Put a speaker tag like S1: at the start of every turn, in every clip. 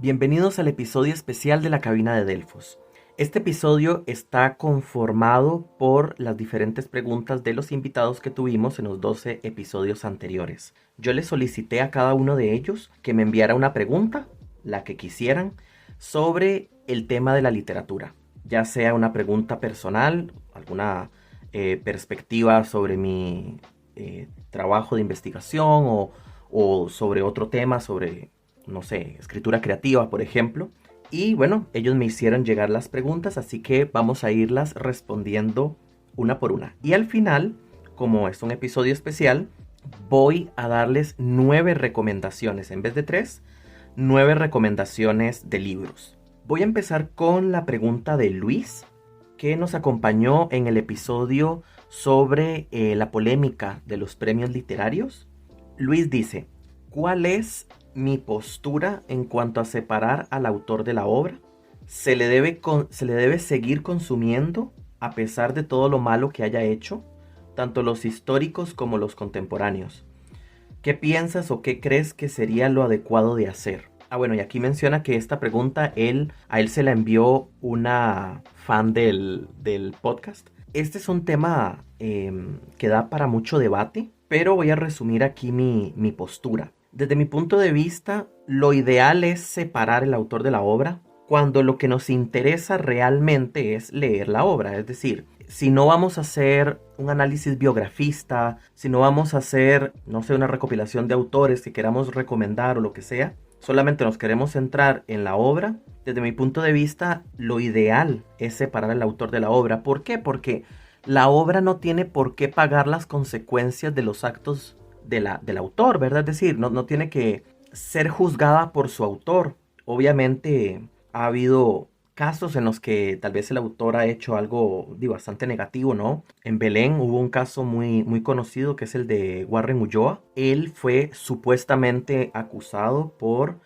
S1: Bienvenidos al episodio especial de la cabina de Delfos. Este episodio está conformado por las diferentes preguntas de los invitados que tuvimos en los 12 episodios anteriores. Yo les solicité a cada uno de ellos que me enviara una pregunta, la que quisieran, sobre el tema de la literatura. Ya sea una pregunta personal, alguna perspectiva sobre mi trabajo de investigación o sobre otro tema, sobre no sé, escritura creativa, por ejemplo. Y bueno, ellos me hicieron llegar las preguntas, así que vamos a irlas respondiendo una por una. Y al final, como es un episodio especial, voy a darles 9 recomendaciones, en vez de 3, 9 recomendaciones de libros. Voy a empezar con la pregunta de Luis, que nos acompañó en el episodio sobre la polémica de los premios literarios. Luis dice: ¿cuál es mi postura en cuanto a separar al autor de la obra? ¿Se le debe seguir consumiendo a pesar de todo lo malo que haya hecho? Tanto los históricos como los contemporáneos. ¿Qué piensas o qué crees que sería lo adecuado de hacer? Bueno, y aquí menciona que esta pregunta a él se la envió una fan del podcast. Este es un tema que da para mucho debate, pero voy a resumir aquí mi postura. Desde mi punto de vista, lo ideal es separar el autor de la obra cuando lo que nos interesa realmente es leer la obra. Es decir, si no vamos a hacer un análisis biografista, si no vamos a hacer, no sé, una recopilación de autores que queramos recomendar o lo que sea, solamente nos queremos centrar en la obra, desde mi punto de vista, lo ideal es separar al autor de la obra. ¿Por qué? Porque la obra no tiene por qué pagar las consecuencias de los actos del autor, ¿verdad? Es decir, no tiene que ser juzgada por su autor. Obviamente ha habido casos en los que tal vez el autor ha hecho algo bastante negativo, ¿no? En Belén hubo un caso muy conocido que es el de Warren Ulloa. Él fue supuestamente acusado por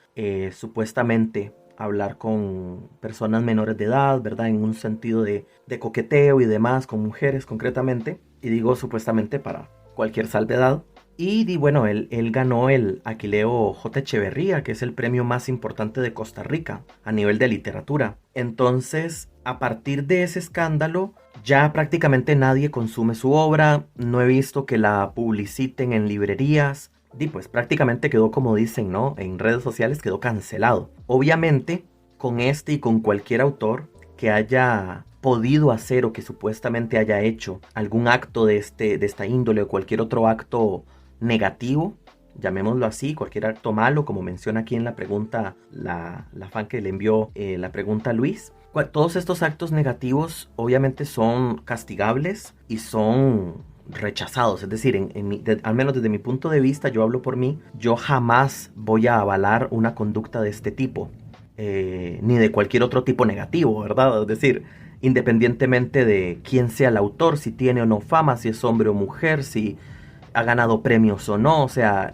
S1: supuestamente hablar con personas menores de edad, ¿verdad? En un sentido de coqueteo y demás, con mujeres concretamente. Y digo supuestamente para cualquier salvedad. Y bueno, él ganó el Aquileo J. Echeverría, que es el premio más importante de Costa Rica a nivel de literatura. Entonces, a partir de ese escándalo, ya prácticamente nadie consume su obra. No he visto que la publiciten en librerías. Y pues prácticamente quedó, como dicen, ¿no? En redes sociales quedó cancelado. Obviamente, con este y con cualquier autor que haya podido hacer o que supuestamente haya hecho algún acto de esta índole o cualquier otro acto negativo, llamémoslo así, cualquier acto malo, como menciona aquí en la pregunta la fan que le envió la pregunta a Luis. Todos estos actos negativos obviamente son castigables y son rechazados. Es decir, al menos desde mi punto de vista, yo hablo por mí, yo jamás voy a avalar una conducta de este tipo, ni de cualquier otro tipo negativo, ¿verdad? Es decir, independientemente de quién sea el autor, si tiene o no fama, si es hombre o mujer, si ha ganado premios o no. O sea,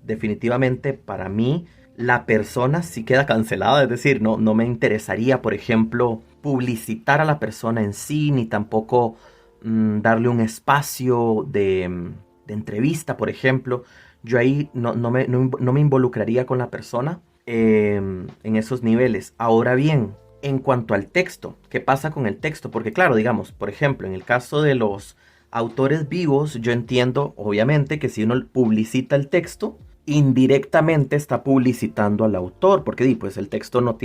S1: definitivamente para mí la persona sí queda cancelada. Es decir, no me interesaría, por ejemplo, publicitar a la persona en sí, ni tampoco darle un espacio de entrevista, por ejemplo. Yo ahí no me involucraría con la persona en esos niveles. Ahora bien, en cuanto al texto, ¿qué pasa con el texto? Porque claro, digamos, por ejemplo, en el caso de los autores vivos, yo entiendo, obviamente, que si uno publicita el texto, indirectamente está publicitando al autor, porque pues el texto no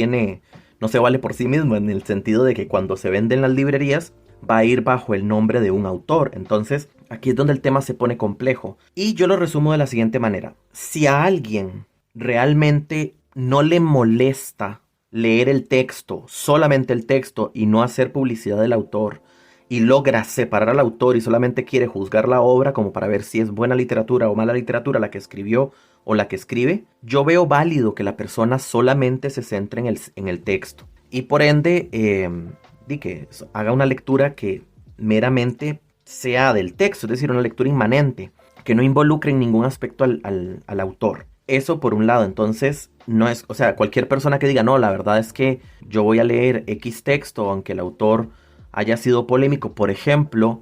S1: se vale por sí mismo, en el sentido de que cuando se vende en las librerías, va a ir bajo el nombre de un autor. Entonces, aquí es donde el tema se pone complejo. Y yo lo resumo de la siguiente manera. Si a alguien realmente no le molesta leer el texto, solamente el texto, y no hacer publicidad del autor, y logra separar al autor y solamente quiere juzgar la obra como para ver si es buena literatura o mala literatura la que escribió o la que escribe, yo veo válido que la persona solamente se centre en el texto. Y por ende, que haga una lectura que meramente sea del texto, es decir, una lectura inmanente, que no involucre en ningún aspecto al autor. Eso por un lado. Entonces, no es, o sea, cualquier persona que diga, no, la verdad es que yo voy a leer X texto, aunque el autor haya sido polémico. Por ejemplo,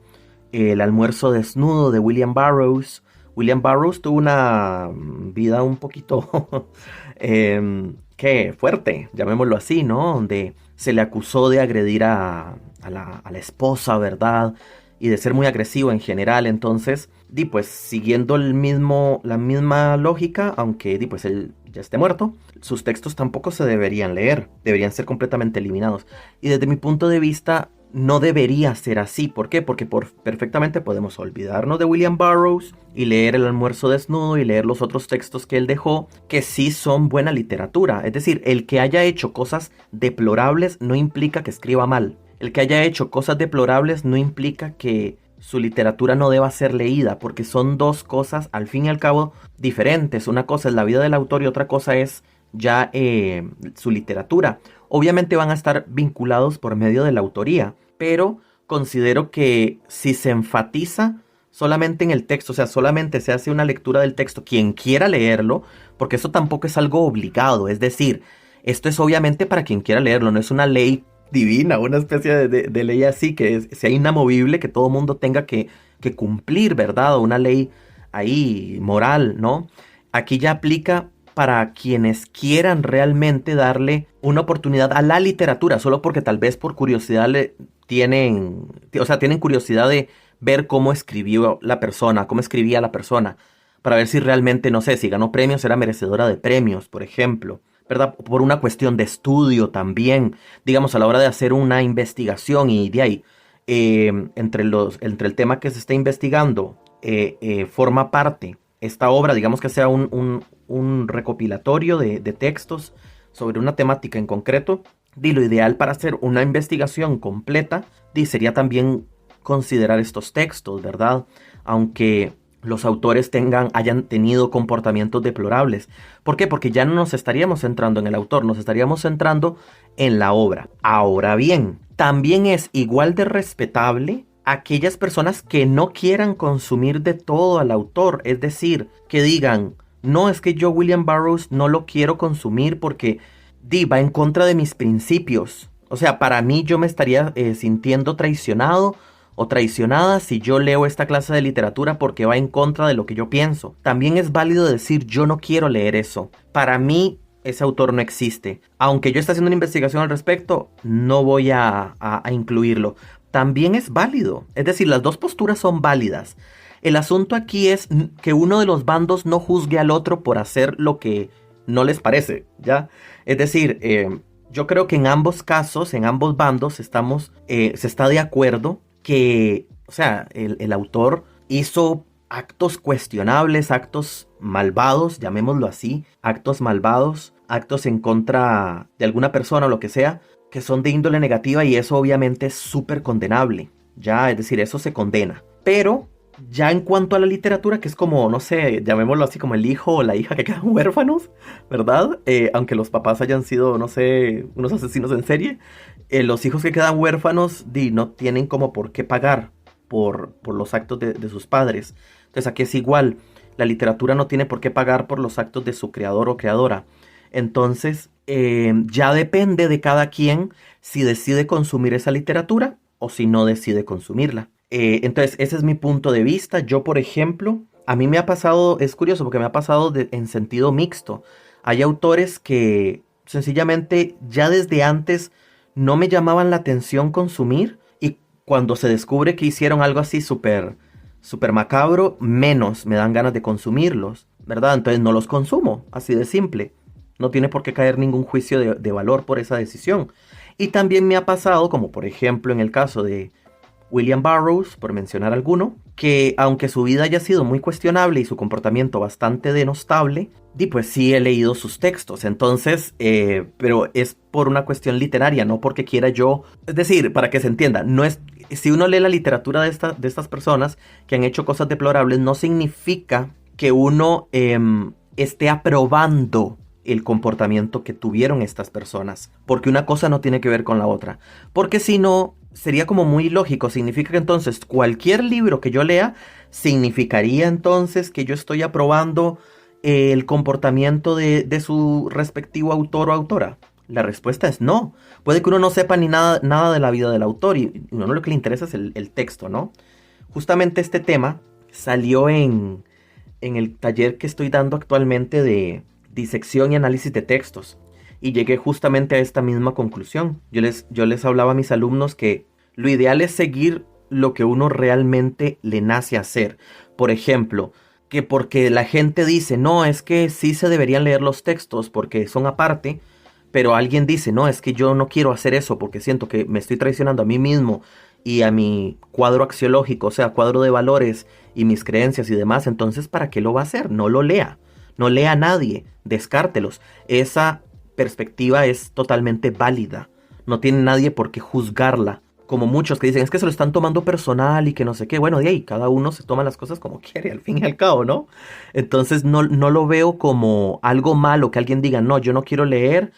S1: El almuerzo desnudo de William Burroughs. William Burroughs tuvo una vida un poquito qué fuerte, llamémoslo así, ¿no? Donde se le acusó de agredir a la esposa, ¿verdad? Y de ser muy agresivo en general. Entonces, pues siguiendo la misma lógica, aunque pues él ya esté muerto, sus textos tampoco se deberían leer, deberían ser completamente eliminados. Y desde mi punto de vista, no debería ser así. ¿Por qué? Porque perfectamente podemos olvidarnos de William Burroughs y leer El almuerzo desnudo y leer los otros textos que él dejó, que sí son buena literatura. Es decir, el que haya hecho cosas deplorables no implica que escriba mal. El que haya hecho cosas deplorables no implica que su literatura no deba ser leída, porque son dos cosas al fin y al cabo diferentes. Una cosa es la vida del autor y otra cosa es ya su literatura. Obviamente van a estar vinculados por medio de la autoría, pero considero que si se enfatiza solamente en el texto, o sea, solamente se hace una lectura del texto, quien quiera leerlo, porque eso tampoco es algo obligado, es decir, esto es obviamente para quien quiera leerlo, no es una ley divina, una especie de ley así, sea inamovible, que todo mundo tenga que cumplir, ¿verdad? O una ley ahí moral, ¿no? Aquí ya aplica para quienes quieran realmente darle una oportunidad a la literatura, solo porque tal vez por curiosidad tienen curiosidad de ver cómo escribió la persona, cómo escribía la persona, para ver si realmente, no sé, si ganó premios, era merecedora de premios, por ejemplo, ¿verdad? Por una cuestión de estudio también, digamos, a la hora de hacer una investigación y de ahí, entre el tema que se está investigando, forma parte esta obra, digamos que sea un recopilatorio de textos sobre una temática en concreto, lo ideal para hacer una investigación completa sería también considerar estos textos, ¿verdad? Aunque los autores hayan tenido comportamientos deplorables. ¿Por qué? Porque ya no nos estaríamos centrando en el autor, nos estaríamos centrando en la obra. Ahora bien, también es igual de respetable aquellas personas que no quieran consumir de todo al autor, es decir, que digan, no, es que yo William Burroughs no lo quiero consumir porque va en contra de mis principios. O sea, para mí yo me estaría sintiendo traicionado o traicionada si yo leo esta clase de literatura porque va en contra de lo que yo pienso. También es válido decir yo no quiero leer eso. Para mí ese autor no existe. Aunque yo esté haciendo una investigación al respecto, no voy a incluirlo. También es válido. Es decir, las dos posturas son válidas. El asunto aquí es que uno de los bandos no juzgue al otro por hacer lo que no les parece, ¿ya? Es decir, yo creo que en ambos casos, en ambos bandos, se está de acuerdo que, o sea, el autor hizo actos cuestionables, actos malvados, llamémoslo así, actos malvados, actos en contra de alguna persona o lo que sea, que son de índole negativa y eso obviamente es súper condenable, ya, es decir, eso se condena. Pero ya en cuanto a la literatura, que es como, no sé, llamémoslo así como el hijo o la hija que quedan huérfanos, ¿verdad? Aunque los papás hayan sido, no sé, unos asesinos en serie, los hijos que quedan huérfanos no tienen como por qué pagar por los actos de sus padres. Entonces aquí es igual, la literatura no tiene por qué pagar por los actos de su creador o creadora. Entonces ya depende de cada quien si decide consumir esa literatura o si no decide consumirla. Entonces ese es mi punto de vista. Yo, por ejemplo, a mí me ha pasado, es curioso porque me ha pasado en sentido mixto. Hay autores que sencillamente ya desde antes no me llamaban la atención consumir y cuando se descubre que hicieron algo así súper macabro, menos me dan ganas de consumirlos, ¿verdad? Entonces no los consumo, así de simple. No tiene por qué caer ningún juicio de valor por esa decisión. Y también me ha pasado, como por ejemplo en el caso de William Burroughs, por mencionar alguno, que aunque su vida haya sido muy cuestionable y su comportamiento bastante denostable, pues sí he leído sus textos. Entonces, pero es por una cuestión literaria, no porque quiera yo. Es decir, para que se entienda, no es, si uno lee la literatura de estas personas que han hecho cosas deplorables, no significa que uno esté aprobando el comportamiento que tuvieron estas personas, porque una cosa no tiene que ver con la otra, porque si no, sería como muy lógico, significa que entonces cualquier libro que yo lea, significaría entonces que yo estoy aprobando el comportamiento de su respectivo autor o autora. La respuesta es no. Puede que uno no sepa ni nada de la vida del autor y uno lo que le interesa es el texto, ¿no? Justamente este tema salió en el taller que estoy dando actualmente de disección y análisis de textos. y llegué justamente a esta misma conclusión. Yo les hablaba a mis alumnos que lo ideal es seguir lo que uno realmente le nace hacer. Por ejemplo, que porque la gente dice, no, es que sí se deberían leer los textos porque son aparte, pero alguien dice, no, es que yo no quiero hacer eso porque siento que me estoy traicionando a mí mismo y a mi cuadro axiológico, o sea, cuadro de valores y mis creencias y demás, entonces ¿para qué lo va a hacer? No lo lea, no lea a nadie, descártelos. Esa perspectiva es totalmente válida, no tiene nadie por qué juzgarla. Como muchos que dicen, es que se lo están tomando personal y que no sé qué. Bueno, de ahí, cada uno se toma las cosas como quiere, al fin y al cabo, ¿no? Entonces no lo veo como algo malo que alguien diga, no, yo no quiero leer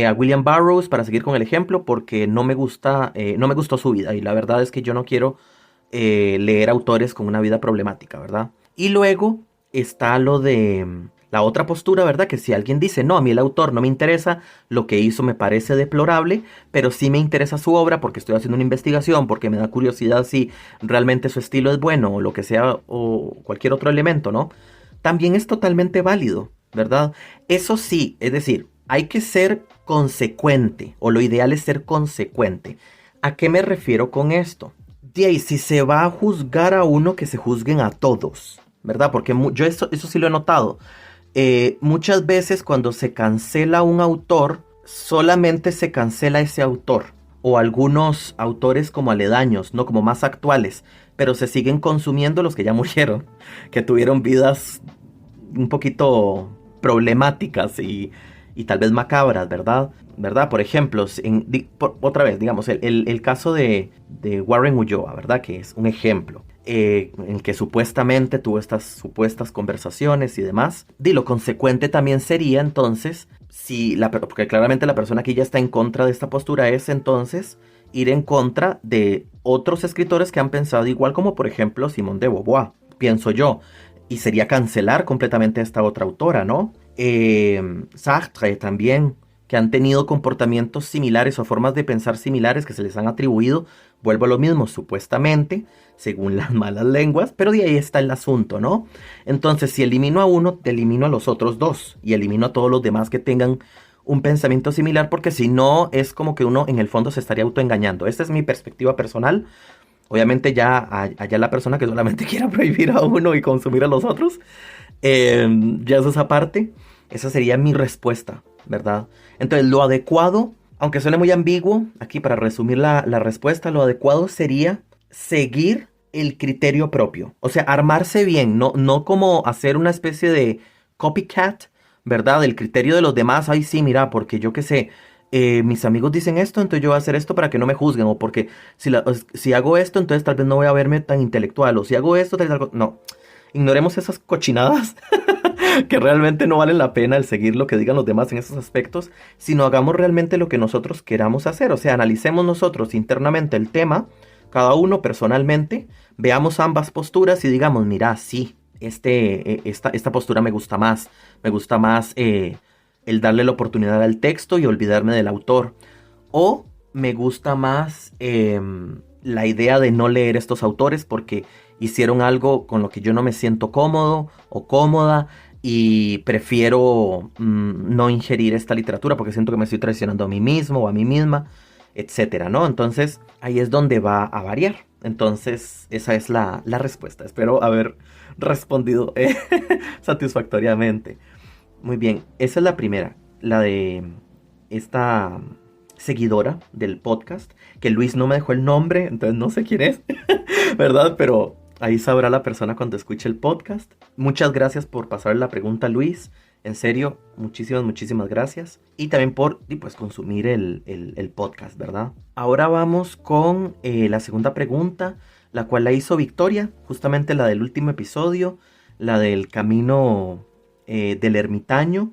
S1: a William Burroughs, para seguir con el ejemplo, porque no me gusta, no me gustó su vida. Y la verdad es que yo no quiero leer autores con una vida problemática, ¿verdad? Y luego está lo de la otra postura, ¿verdad? Que si alguien dice, no, a mí el autor no me interesa, lo que hizo me parece deplorable, pero sí me interesa su obra porque estoy haciendo una investigación, porque me da curiosidad si realmente su estilo es bueno o lo que sea, o cualquier otro elemento, ¿no? También es totalmente válido, ¿verdad? Eso sí, es decir, hay que ser consecuente, o lo ideal es ser consecuente. ¿A qué me refiero con esto? De ahí, si se va a juzgar a uno, que se juzguen a todos, ¿verdad? Porque yo eso sí lo he notado. Muchas veces cuando se cancela un autor, solamente se cancela ese autor. O algunos autores como aledaños, ¿no? Como más actuales. Pero se siguen consumiendo los que ya murieron. Que tuvieron vidas un poquito problemáticas y tal vez macabras, ¿verdad? ¿Verdad? Por ejemplo, otra vez, digamos, el caso de Warren Ulloa, ¿verdad? Que es un ejemplo. En que supuestamente tuvo estas supuestas conversaciones y demás. Lo consecuente también sería entonces, porque claramente la persona que ya está en contra de esta postura es entonces ir en contra de otros escritores que han pensado igual, como por ejemplo Simone de Beauvoir, pienso yo. Y sería cancelar completamente a esta otra autora, ¿no? Sartre también, que han tenido comportamientos similares o formas de pensar similares que se les han atribuido. Vuelvo a lo mismo, supuestamente, según las malas lenguas, pero de ahí está el asunto, ¿no? Entonces, si elimino a uno, te elimino a los otros dos y elimino a todos los demás que tengan un pensamiento similar, porque si no, es como que uno en el fondo se estaría autoengañando. Esta es mi perspectiva personal. Obviamente ya allá la persona que solamente quiera prohibir a uno y consumir a los otros, ya eso es aparte. Esa sería mi respuesta, ¿verdad? Entonces lo adecuado, aunque suene muy ambiguo, aquí para resumir la respuesta, lo adecuado sería seguir el criterio propio. O sea, armarse bien, no como hacer una especie de copycat, ¿verdad? El criterio de los demás, ay sí, mira, porque yo qué sé, mis amigos dicen esto, entonces yo voy a hacer esto para que no me juzguen, o porque si hago esto, entonces tal vez no voy a verme tan intelectual, o si hago esto, tal vez algo... No, ignoremos esas cochinadas que realmente no valen la pena el seguir lo que digan los demás en esos aspectos, sino hagamos realmente lo que nosotros queramos hacer, o sea, analicemos nosotros internamente el tema, cada uno personalmente, veamos ambas posturas y digamos, mira, sí, esta postura me gusta más el darle la oportunidad al texto y olvidarme del autor. O me gusta más la idea de no leer estos autores porque hicieron algo con lo que yo no me siento cómodo o cómoda y prefiero no ingerir esta literatura porque siento que me estoy traicionando a mí mismo o a mí misma, etcétera, ¿no? Entonces ahí es donde va a variar. Entonces esa es la respuesta. Espero haber respondido satisfactoriamente. Muy bien, esa es la primera, la de esta seguidora del podcast, que Luis no me dejó el nombre, entonces no sé quién es, ¿verdad? Pero ahí sabrá la persona cuando escuche el podcast. Muchas gracias por pasar la pregunta, Luis. En serio, muchísimas gracias. Y también por pues, consumir el podcast, ¿verdad? Ahora vamos con la segunda pregunta, la cual la hizo Victoria, justamente la del último episodio, la del camino del ermitaño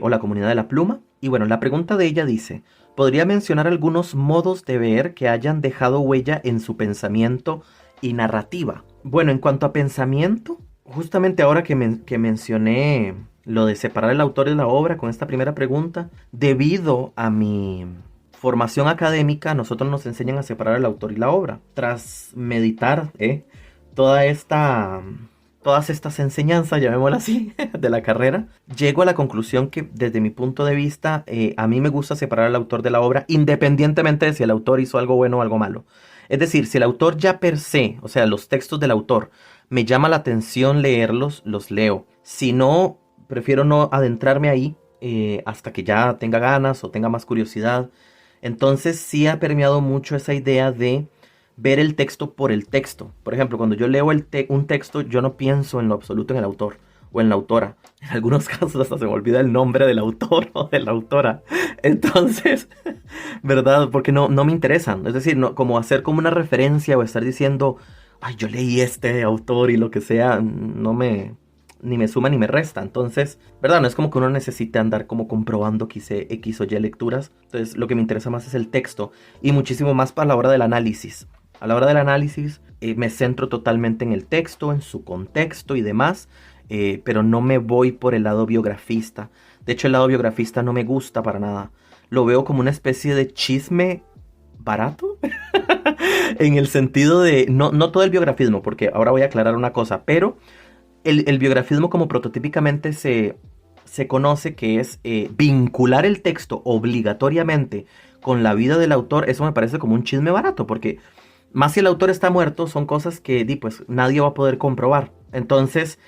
S1: o la comunidad de la pluma. Y bueno, la pregunta de ella dice: ¿podría mencionar algunos modos de ver que hayan dejado huella en su pensamiento y narrativa? Bueno, en cuanto a pensamiento, justamente ahora que mencioné lo de separar el autor de la obra con esta primera pregunta, debido a mi formación académica, nosotros nos enseñan a separar el autor y la obra. Tras meditar toda esta todas estas enseñanzas, llamémoslas así, de la carrera, llego a la conclusión que desde mi punto de vista, a mí me gusta separar al autor de la obra, independientemente de si el autor hizo algo bueno o algo malo. Es decir, si el autor ya per se, o sea, los textos del autor, me llama la atención leerlos, los leo. Si no, prefiero no adentrarme ahí hasta que ya tenga ganas o tenga más curiosidad. Entonces sí ha permeado mucho esa idea de ver el texto por el texto. Por ejemplo, cuando yo leo un texto, yo no pienso en lo absoluto en el autor o en la autora. En algunos casos hasta se me olvida el nombre del autor o de la autora. Entonces, ¿verdad? Porque no me interesan. Es decir, no, como hacer como una referencia o estar diciendo, ay, yo leí este autor y lo que sea, ni me suma ni me resta. Entonces, ¿verdad? No es como que uno necesite andar como comprobando que hice X o Y lecturas. Entonces, lo que me interesa más es el texto y muchísimo más para la hora del análisis. A la hora del análisis me centro totalmente en el texto, en su contexto y demás, pero no me voy por el lado biografista. De hecho, el lado biografista no me gusta para nada. Lo veo como una especie de chisme barato, en el sentido de, no todo el biografismo, porque ahora voy a aclarar una cosa, pero el biografismo como prototípicamente se conoce que es vincular el texto obligatoriamente con la vida del autor. Eso me parece como un chisme barato, porque más si el autor está muerto, son cosas que pues nadie va a poder comprobar. Entonces,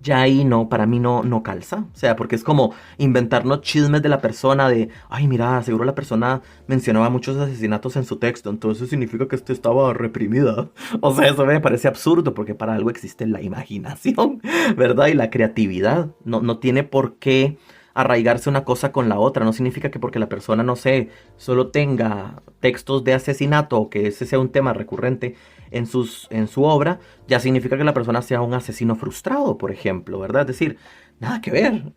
S1: ya ahí no, para mí no calza. O sea, porque es como inventarnos chismes de la persona de, ay, mira, seguro la persona mencionaba muchos asesinatos en su texto, entonces significa que este estaba reprimida. O sea, eso me parece absurdo, porque para algo existe la imaginación, ¿verdad? Y la creatividad. No tiene por qué arraigarse una cosa con la otra. No significa que porque la persona, no sé, solo tenga textos de asesinato o que ese sea un tema recurrente en su obra, ya significa que la persona sea un asesino frustrado, por ejemplo, ¿verdad? Es decir, nada que ver,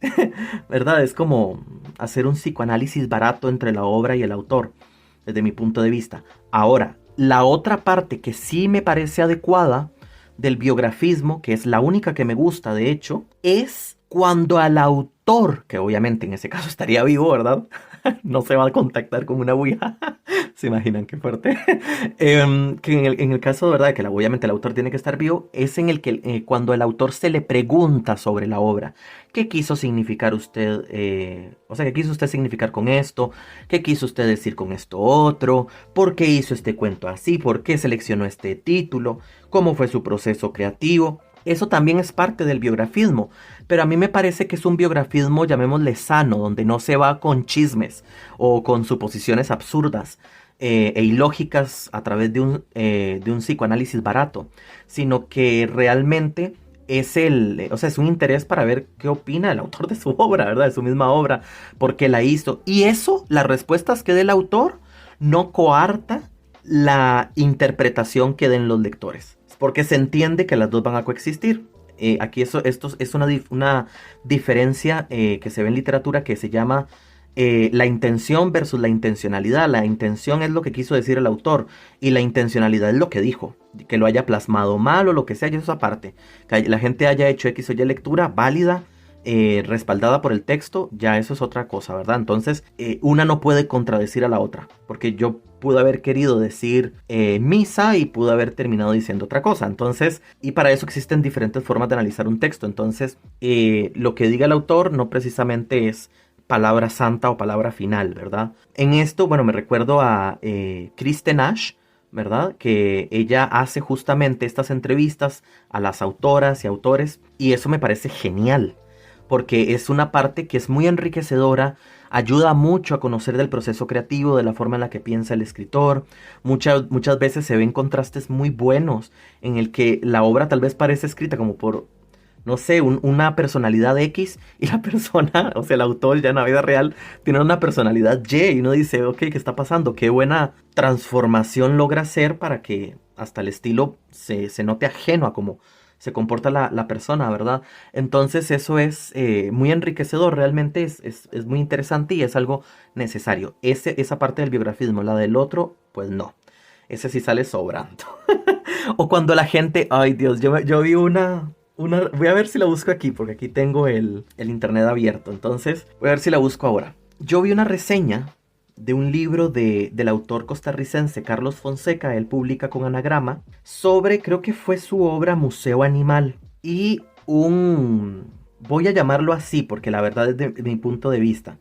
S1: ¿verdad? Es como hacer un psicoanálisis barato entre la obra y el autor, desde mi punto de vista. Ahora, la otra parte que sí me parece adecuada del biografismo, que es la única que me gusta, de hecho, es cuando al autor, que obviamente en ese caso estaría vivo, ¿verdad? No se va a contactar con una ouija. ¿Se imaginan qué fuerte? Que en el caso, ¿verdad?, que obviamente el autor tiene que estar vivo, es en el que cuando el autor se le pregunta sobre la obra, ¿qué quiso significar usted? O sea, ¿qué quiso usted significar con esto? ¿Qué quiso usted decir con esto otro? ¿Por qué hizo este cuento así? ¿Por qué seleccionó este título? ¿Cómo fue su proceso creativo? Eso también es parte del biografismo, pero a mí me parece que es un biografismo, llamémosle sano, donde no se va con chismes o con suposiciones absurdas e ilógicas a través de un psicoanálisis barato, sino que realmente es es un interés para ver qué opina el autor de su obra, ¿verdad? De su misma obra, por qué la hizo. Y eso, las respuestas que dé el autor, no coarta la interpretación que den los lectores, porque se entiende que las dos van a coexistir. Aquí esto es una diferencia que se ve en literatura que se llama la intención versus la intencionalidad. La intención es lo que quiso decir el autor y la intencionalidad es lo que dijo. Que lo haya plasmado mal o lo que sea, y eso aparte. Que la gente haya hecho X o Y lectura válida, respaldada por el texto, ya eso es otra cosa, ¿verdad? Entonces, una no puede contradecir a la otra, porque yo pude haber querido decir misa y pude haber terminado diciendo otra cosa. Entonces, y para eso existen diferentes formas de analizar un texto. Entonces, lo que diga el autor no precisamente es palabra santa o palabra final, ¿verdad? En esto, bueno, me recuerdo a Kristen Nash, ¿verdad? Que ella hace justamente estas entrevistas a las autoras y autores, y eso me parece genial, porque es una parte que es muy enriquecedora, ayuda mucho a conocer del proceso creativo, de la forma en la que piensa el escritor. Muchas veces se ven contrastes muy buenos en el que la obra tal vez parece escrita como por, no sé, una personalidad X y la persona, o sea, el autor ya en la vida real tiene una personalidad Y uno dice, ok, ¿qué está pasando? Qué buena transformación logra hacer para que hasta el estilo se note ajeno a cómo se comporta la persona, ¿verdad? Entonces eso es muy enriquecedor, realmente es muy interesante y es algo necesario. Esa parte del biografismo, la del otro, pues no. Ese sí sale sobrando. O cuando la gente, ay Dios, yo vi una, voy a ver si la busco aquí, porque aquí tengo el internet abierto, entonces voy a ver si la busco ahora. Yo vi una reseña de un libro del autor costarricense Carlos Fonseca. Él publica con Anagrama sobre, creo que fue su obra Museo Animal. Y voy a llamarlo así porque la verdad es de mi punto de vista,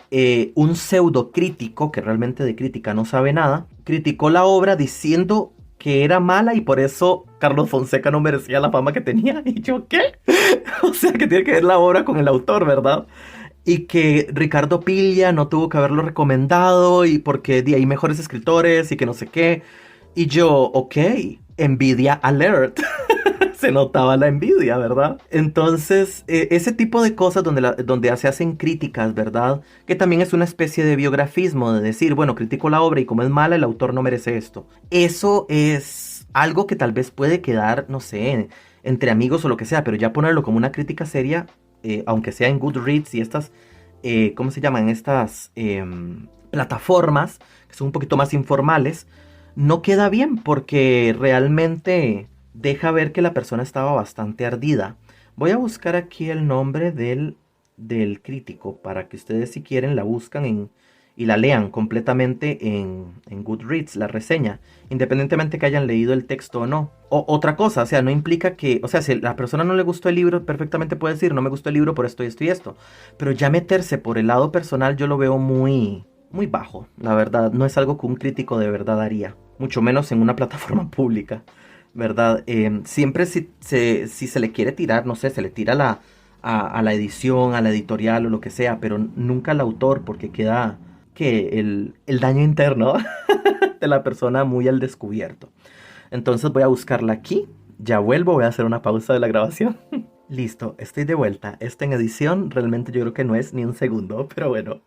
S1: un pseudo crítico que realmente de crítica no sabe nada, criticó la obra diciendo que era mala y por eso Carlos Fonseca no merecía la fama que tenía. Y yo, ¿qué? O sea, que tiene que ver la obra con el autor, ¿verdad? Y que Ricardo Piglia no tuvo que haberlo recomendado y porque hay mejores escritores y que no sé qué. Y yo, ok, envidia alert. Se notaba la envidia, ¿verdad? Entonces, ese tipo de cosas donde se hacen críticas, ¿verdad? Que también es una especie de biografismo, de decir, bueno, critico la obra y como es mala, el autor no merece esto. Eso es algo que tal vez puede quedar, no sé, entre amigos o lo que sea, pero ya ponerlo como una crítica seria, aunque sea en Goodreads y estas, ¿cómo se llaman? Estas plataformas, que son un poquito más informales, no queda bien porque realmente deja ver que la persona estaba bastante ardida. Voy a buscar aquí el nombre del crítico para que ustedes si quieren la buscan y la lean completamente en Goodreads, la reseña, independientemente que hayan leído el texto o no. Otra cosa, o sea, no implica que, o sea, si a la persona no le gustó el libro, perfectamente puede decir, no me gustó el libro por esto y esto y esto. Pero ya meterse por el lado personal yo lo veo muy, muy bajo, la verdad. No es algo que un crítico de verdad haría, mucho menos en una plataforma pública. ¿Verdad? Siempre si se le quiere tirar, no sé, se le tira a la edición, a la editorial o lo que sea, pero nunca al autor porque queda que el daño interno de la persona muy al descubierto. Entonces voy a buscarla aquí, ya vuelvo, voy a hacer una pausa de la grabación. Listo, estoy de vuelta. Esta en edición realmente yo creo que no es ni un segundo, pero bueno.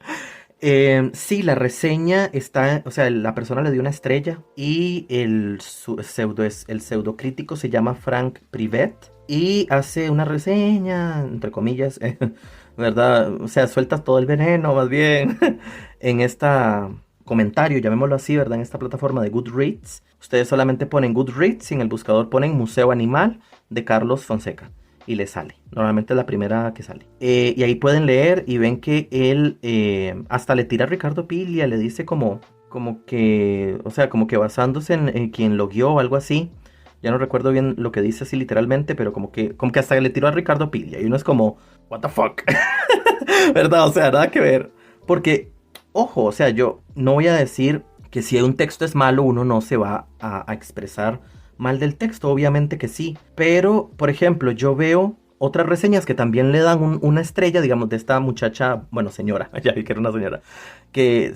S1: Sí, la reseña está, o sea, la persona le dio una estrella y el pseudo crítico se llama Frank Privet y hace una reseña, entre comillas, ¿verdad? O sea, suelta todo el veneno más bien en esta comentario, llamémoslo así, ¿verdad? En esta plataforma de Goodreads. Ustedes solamente ponen Goodreads y en el buscador ponen Museo Animal de Carlos Fonseca. Y le sale, normalmente es la primera que sale. Y ahí pueden leer y ven que él hasta le tira a Ricardo Piglia, le dice como que, o sea, como que basándose en quien lo guió o algo así. Ya no recuerdo bien lo que dice así literalmente, pero como que hasta le tiró a Ricardo Piglia. Y uno es como, what the fuck, ¿verdad? O sea, nada que ver. Porque, ojo, o sea, yo no voy a decir que si un texto es malo, uno no se va a expresar mal del texto, obviamente que sí. Pero, por ejemplo, yo veo otras reseñas que también le dan una estrella, digamos, de esta muchacha, bueno, señora, ya vi que era una señora, que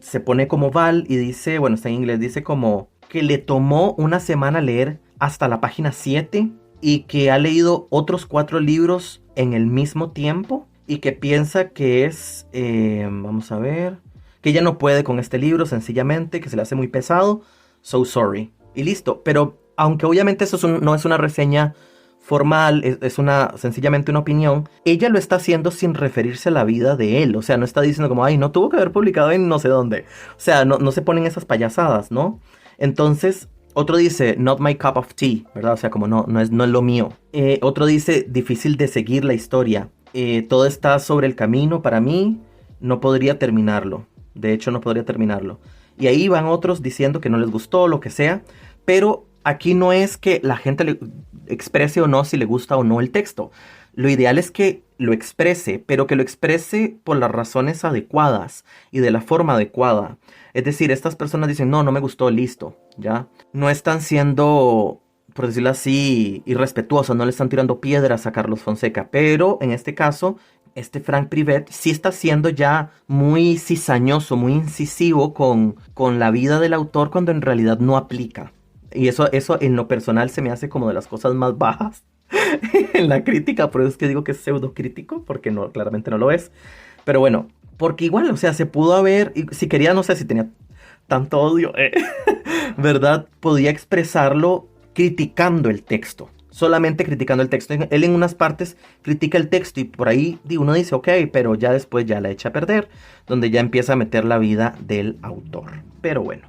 S1: se pone como Val y dice, bueno, está en inglés, dice como que le tomó una semana leer hasta la página 7 y que ha leído otros 4 libros en el mismo tiempo y que piensa que es, vamos a ver, que ella no puede con este libro sencillamente, que se le hace muy pesado, so sorry. Y listo, pero aunque obviamente eso no es una reseña formal, es sencillamente una opinión, ella lo está haciendo sin referirse a la vida de él, o sea, no está diciendo como, ay, no tuvo que haber publicado en no sé dónde, o sea, no se ponen esas payasadas, ¿no? Entonces, otro dice, not my cup of tea, ¿verdad? O sea, como no es lo mío. Otro dice, difícil de seguir la historia, todo está sobre el camino para mí, no podría terminarlo, de hecho no podría terminarlo. Y ahí van otros diciendo que no les gustó, lo que sea. Pero aquí no es que la gente le exprese o no si le gusta o no el texto. Lo ideal es que lo exprese, pero que lo exprese por las razones adecuadas y de la forma adecuada. Es decir, estas personas dicen, no me gustó, listo, ¿ya? No están siendo, por decirlo así, irrespetuosos, no le están tirando piedras a Carlos Fonseca. Pero en este caso, este Frank Privet sí está siendo ya muy cizañoso, muy incisivo con la vida del autor cuando en realidad no aplica. Y eso en lo personal se me hace como de las cosas más bajas en la crítica, por eso es que digo que es pseudo crítico, porque no, claramente no lo es. Pero bueno, porque igual, o sea, se pudo haber, si quería, no sé si tenía tanto odio, ¿verdad? Podía expresarlo criticando el texto. Solamente criticando el texto. Él en unas partes critica el texto y por ahí uno dice, ok, pero ya después ya la echa a perder, donde ya empieza a meter la vida del autor. Pero bueno,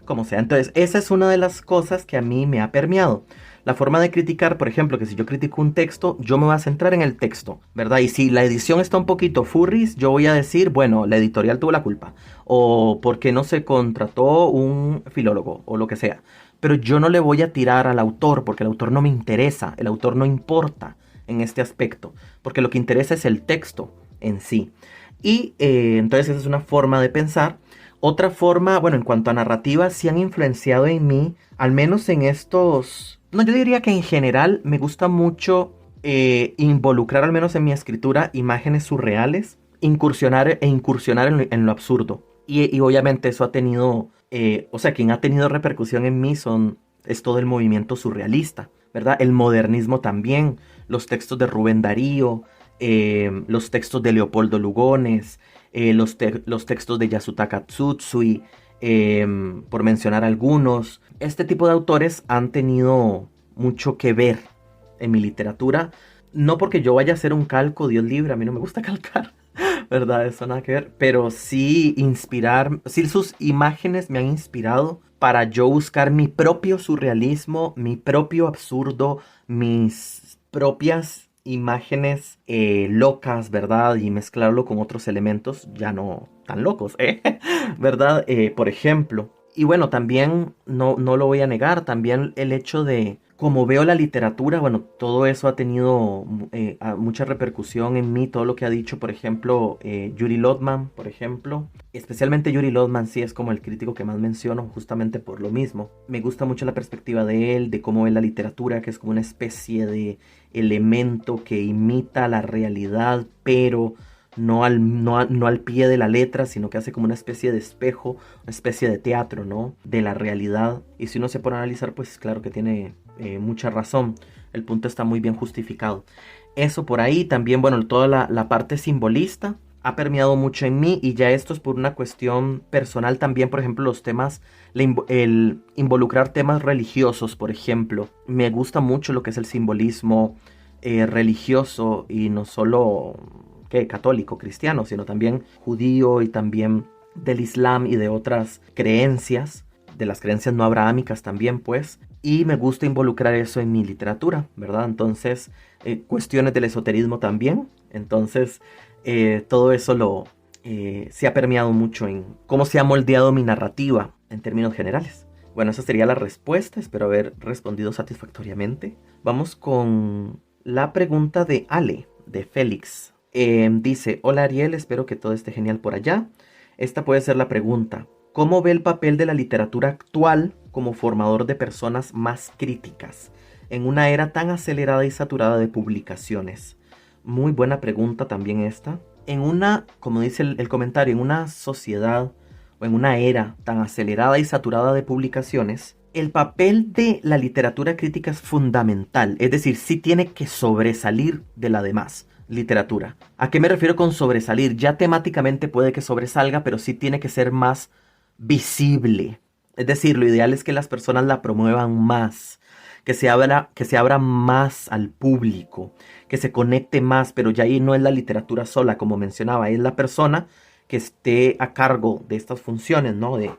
S1: como sea. Entonces, esa es una de las cosas que a mí me ha permeado. La forma de criticar, por ejemplo, que si yo critico un texto, yo me voy a centrar en el texto, ¿verdad? Y si la edición está un poquito furries, yo voy a decir, bueno, la editorial tuvo la culpa. O porque no se contrató un filólogo, o lo que sea. Pero yo no le voy a tirar al autor, porque el autor no me interesa, el autor no importa en este aspecto, porque lo que interesa es el texto en sí. Y entonces esa es una forma de pensar. Otra forma, bueno, en cuanto a narrativa, sí han influenciado en mí, al menos en estos... No, yo diría que en general me gusta mucho involucrar, al menos en mi escritura, imágenes surreales, incursionar en lo absurdo. Y obviamente eso ha tenido, o sea, quien ha tenido repercusión en mí es todo el movimiento surrealista, ¿verdad? El modernismo también, los textos de Rubén Darío, los textos de Leopoldo Lugones, los textos de Yasutaka Tsutsui, por mencionar algunos. Este tipo de autores han tenido mucho que ver en mi literatura. No porque yo vaya a hacer un calco, Dios libre, a mí no me gusta calcar, ¿verdad? Eso nada que ver. Pero sí sí sus imágenes me han inspirado para yo buscar mi propio surrealismo, mi propio absurdo, mis propias imágenes locas, ¿verdad? Y mezclarlo con otros elementos ya no tan locos, ¿eh? ¿Verdad? Por ejemplo. Y bueno, también no lo voy a negar, también el hecho de como veo la literatura, bueno, todo eso ha tenido mucha repercusión en mí, todo lo que ha dicho, por ejemplo, Yuri Lotman, por ejemplo. Especialmente Yuri Lotman sí es como el crítico que más menciono justamente por lo mismo. Me gusta mucho la perspectiva de él, de cómo ve la literatura, que es como una especie de elemento que imita la realidad, pero no al pie de la letra, sino que hace como una especie de espejo, una especie de teatro, ¿no? De la realidad. Y si uno se pone a analizar, pues claro que tiene mucha razón. El punto está muy bien justificado. Eso por ahí también, bueno, toda la parte simbolista ha permeado mucho en mí, y ya esto es por una cuestión personal también. Por ejemplo, los temas, el involucrar temas religiosos, por ejemplo. Me gusta mucho lo que es el simbolismo religioso, y no solo católico, cristiano, sino también judío, y también del Islam y de otras creencias, de las creencias no abrahámicas también, pues. Y me gusta involucrar eso en mi literatura, ¿verdad? Entonces, cuestiones del esoterismo también. Entonces, todo eso se ha permeado mucho en cómo se ha moldeado mi narrativa en términos generales. Bueno, esa sería la respuesta. Espero haber respondido satisfactoriamente. Vamos con la pregunta de Ale, de Félix. Dice, hola Ariel, espero que todo esté genial por allá. Esta puede ser la pregunta. ¿Cómo ve el papel de la literatura actual como formador de personas más críticas en una era tan acelerada y saturada de publicaciones? Muy buena pregunta también esta. Como dice el comentario, en una sociedad o en una era tan acelerada y saturada de publicaciones, el papel de la literatura crítica es fundamental. Es decir, sí tiene que sobresalir de la demás literatura. ¿A qué me refiero con sobresalir? Ya temáticamente puede que sobresalga, pero sí tiene que ser más visible. Es decir, lo ideal es que las personas la promuevan más, que se abra más al público, que se conecte más, pero ya ahí no es la literatura sola, como mencionaba, es la persona que esté a cargo de estas funciones, ¿no? De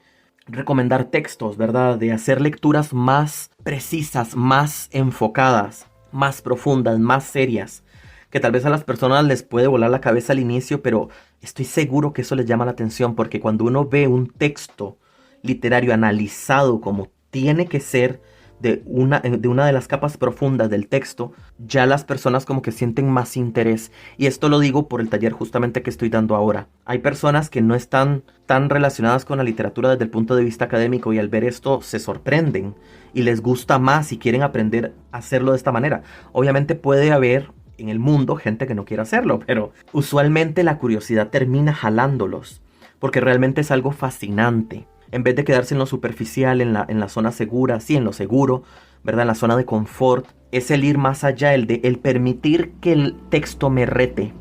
S1: recomendar textos, ¿verdad? De hacer lecturas más precisas, más enfocadas, más profundas, más serias, que tal vez a las personas les puede volar la cabeza al inicio, pero estoy seguro que eso les llama la atención, porque cuando uno ve un texto literario analizado como tiene que ser, de una de las capas profundas del texto, ya las personas como que sienten más interés. Y esto lo digo por el taller justamente que estoy dando ahora. Hay personas que no están tan relacionadas con la literatura desde el punto de vista académico, y al ver esto se sorprenden y les gusta más y quieren aprender a hacerlo de esta manera. Obviamente puede haber en el mundo gente que no quiera hacerlo, pero usualmente la curiosidad termina jalándolos, porque realmente es algo fascinante. En vez de quedarse en lo superficial, en la zona segura, sí, en lo seguro, ¿verdad? En la zona de confort, es el ir más allá, el permitir que el texto me rete,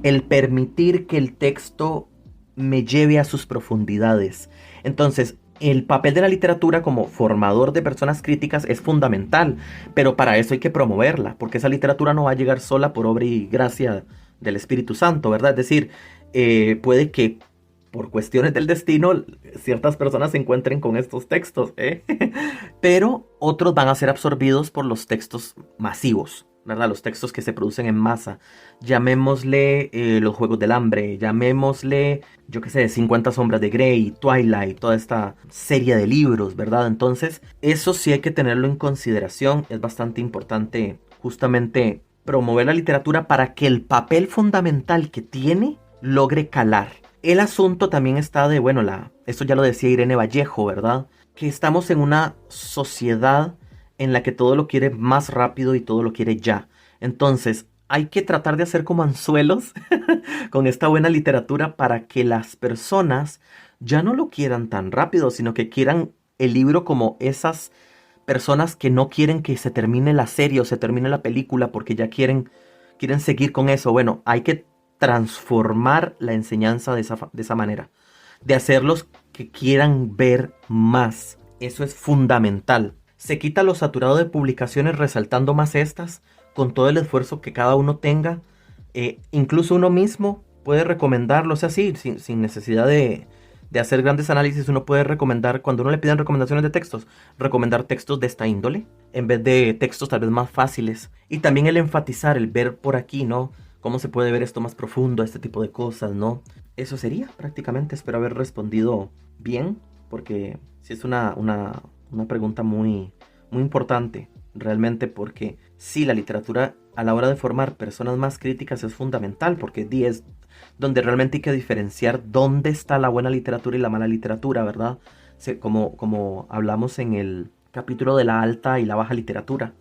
S1: el permitir que el texto me lleve a sus profundidades. Entonces, el papel de la literatura como formador de personas críticas es fundamental, pero para eso hay que promoverla, porque esa literatura no va a llegar sola por obra y gracia del Espíritu Santo, ¿verdad? Es decir, puede que por cuestiones del destino, ciertas personas se encuentren con estos textos, ¿eh? Pero otros van a ser absorbidos por los textos masivos, ¿verdad? Los textos que se producen en masa. Llamémosle los Juegos del Hambre, llamémosle, yo qué sé, 50 sombras de Grey, Twilight, toda esta serie de libros, ¿verdad? Entonces, eso sí hay que tenerlo en consideración. Es bastante importante justamente promover la literatura para que el papel fundamental que tiene logre calar. El asunto también está de, bueno, esto ya lo decía Irene Vallejo, ¿verdad? Que estamos en una sociedad en la que todo lo quiere más rápido y todo lo quiere ya. Entonces, hay que tratar de hacer como anzuelos con esta buena literatura para que las personas ya no lo quieran tan rápido, sino que quieran el libro como esas personas que no quieren que se termine la serie o se termine la película porque ya quieren seguir con eso. Bueno, hay que transformar la enseñanza de esa manera, de hacerlos que quieran ver más. Eso es fundamental. Se quita lo saturado de publicaciones resaltando más estas, con todo el esfuerzo que cada uno tenga. Incluso uno mismo puede recomendarlo, o sea, sí, sin necesidad de hacer grandes análisis. Uno puede recomendar, cuando uno le piden recomendaciones de textos, recomendar textos de esta índole, en vez de textos tal vez más fáciles. Y también el enfatizar, el ver por aquí, ¿no? Cómo se puede ver esto más profundo, este tipo de cosas, ¿no? Eso sería prácticamente. Espero haber respondido bien, porque sí es una pregunta muy, muy importante, realmente, porque sí, la literatura a la hora de formar personas más críticas es fundamental, porque es donde realmente hay que diferenciar dónde está la buena literatura y la mala literatura, ¿verdad? Como hablamos en el capítulo de la alta y la baja literatura.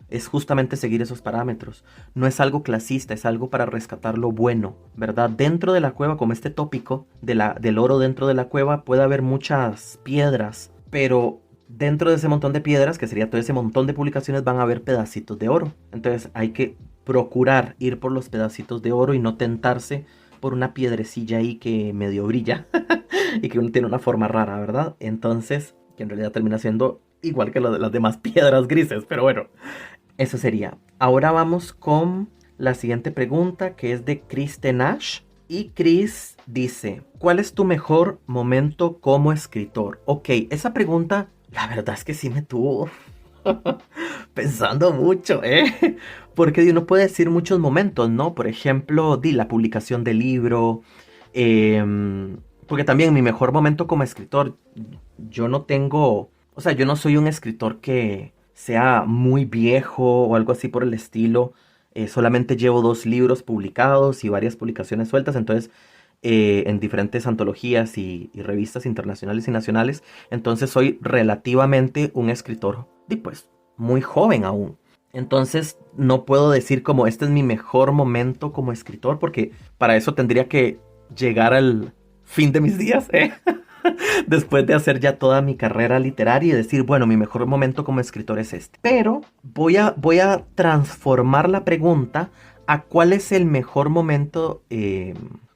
S1: Es justamente seguir esos parámetros. No es algo clasista, es algo para rescatar lo bueno, ¿verdad? Dentro de la cueva, como este tópico del oro dentro de la cueva, puede haber muchas piedras, pero dentro de ese montón de piedras, que sería todo ese montón de publicaciones, van a haber pedacitos de oro. Entonces hay que procurar ir por los pedacitos de oro y no tentarse por una piedrecilla ahí que medio brilla y que uno tiene una forma rara, ¿verdad? Entonces, que en realidad termina siendo igual que las demás piedras grises, pero bueno. Eso sería. Ahora vamos con la siguiente pregunta, que es de Chris Tenash. Y Chris dice, ¿cuál es tu mejor momento como escritor? Ok, esa pregunta, la verdad es que sí me tuvo pensando mucho, ¿eh? Porque uno puede decir muchos momentos, ¿no? Por ejemplo, la publicación del libro. Porque también mi mejor momento como escritor, yo no tengo... O sea, yo no soy un escritor que sea muy viejo o algo así por el estilo. Solamente llevo 2 libros publicados y varias publicaciones sueltas, entonces en diferentes antologías y revistas internacionales y nacionales. Entonces soy relativamente un escritor, y pues muy joven aún. Entonces no puedo decir como este es mi mejor momento como escritor, porque para eso tendría que llegar al fin de mis días, ¿eh? Después de hacer ya toda mi carrera literaria y decir, bueno, mi mejor momento como escritor es este. Pero voy a transformar la pregunta a cuál es el mejor momento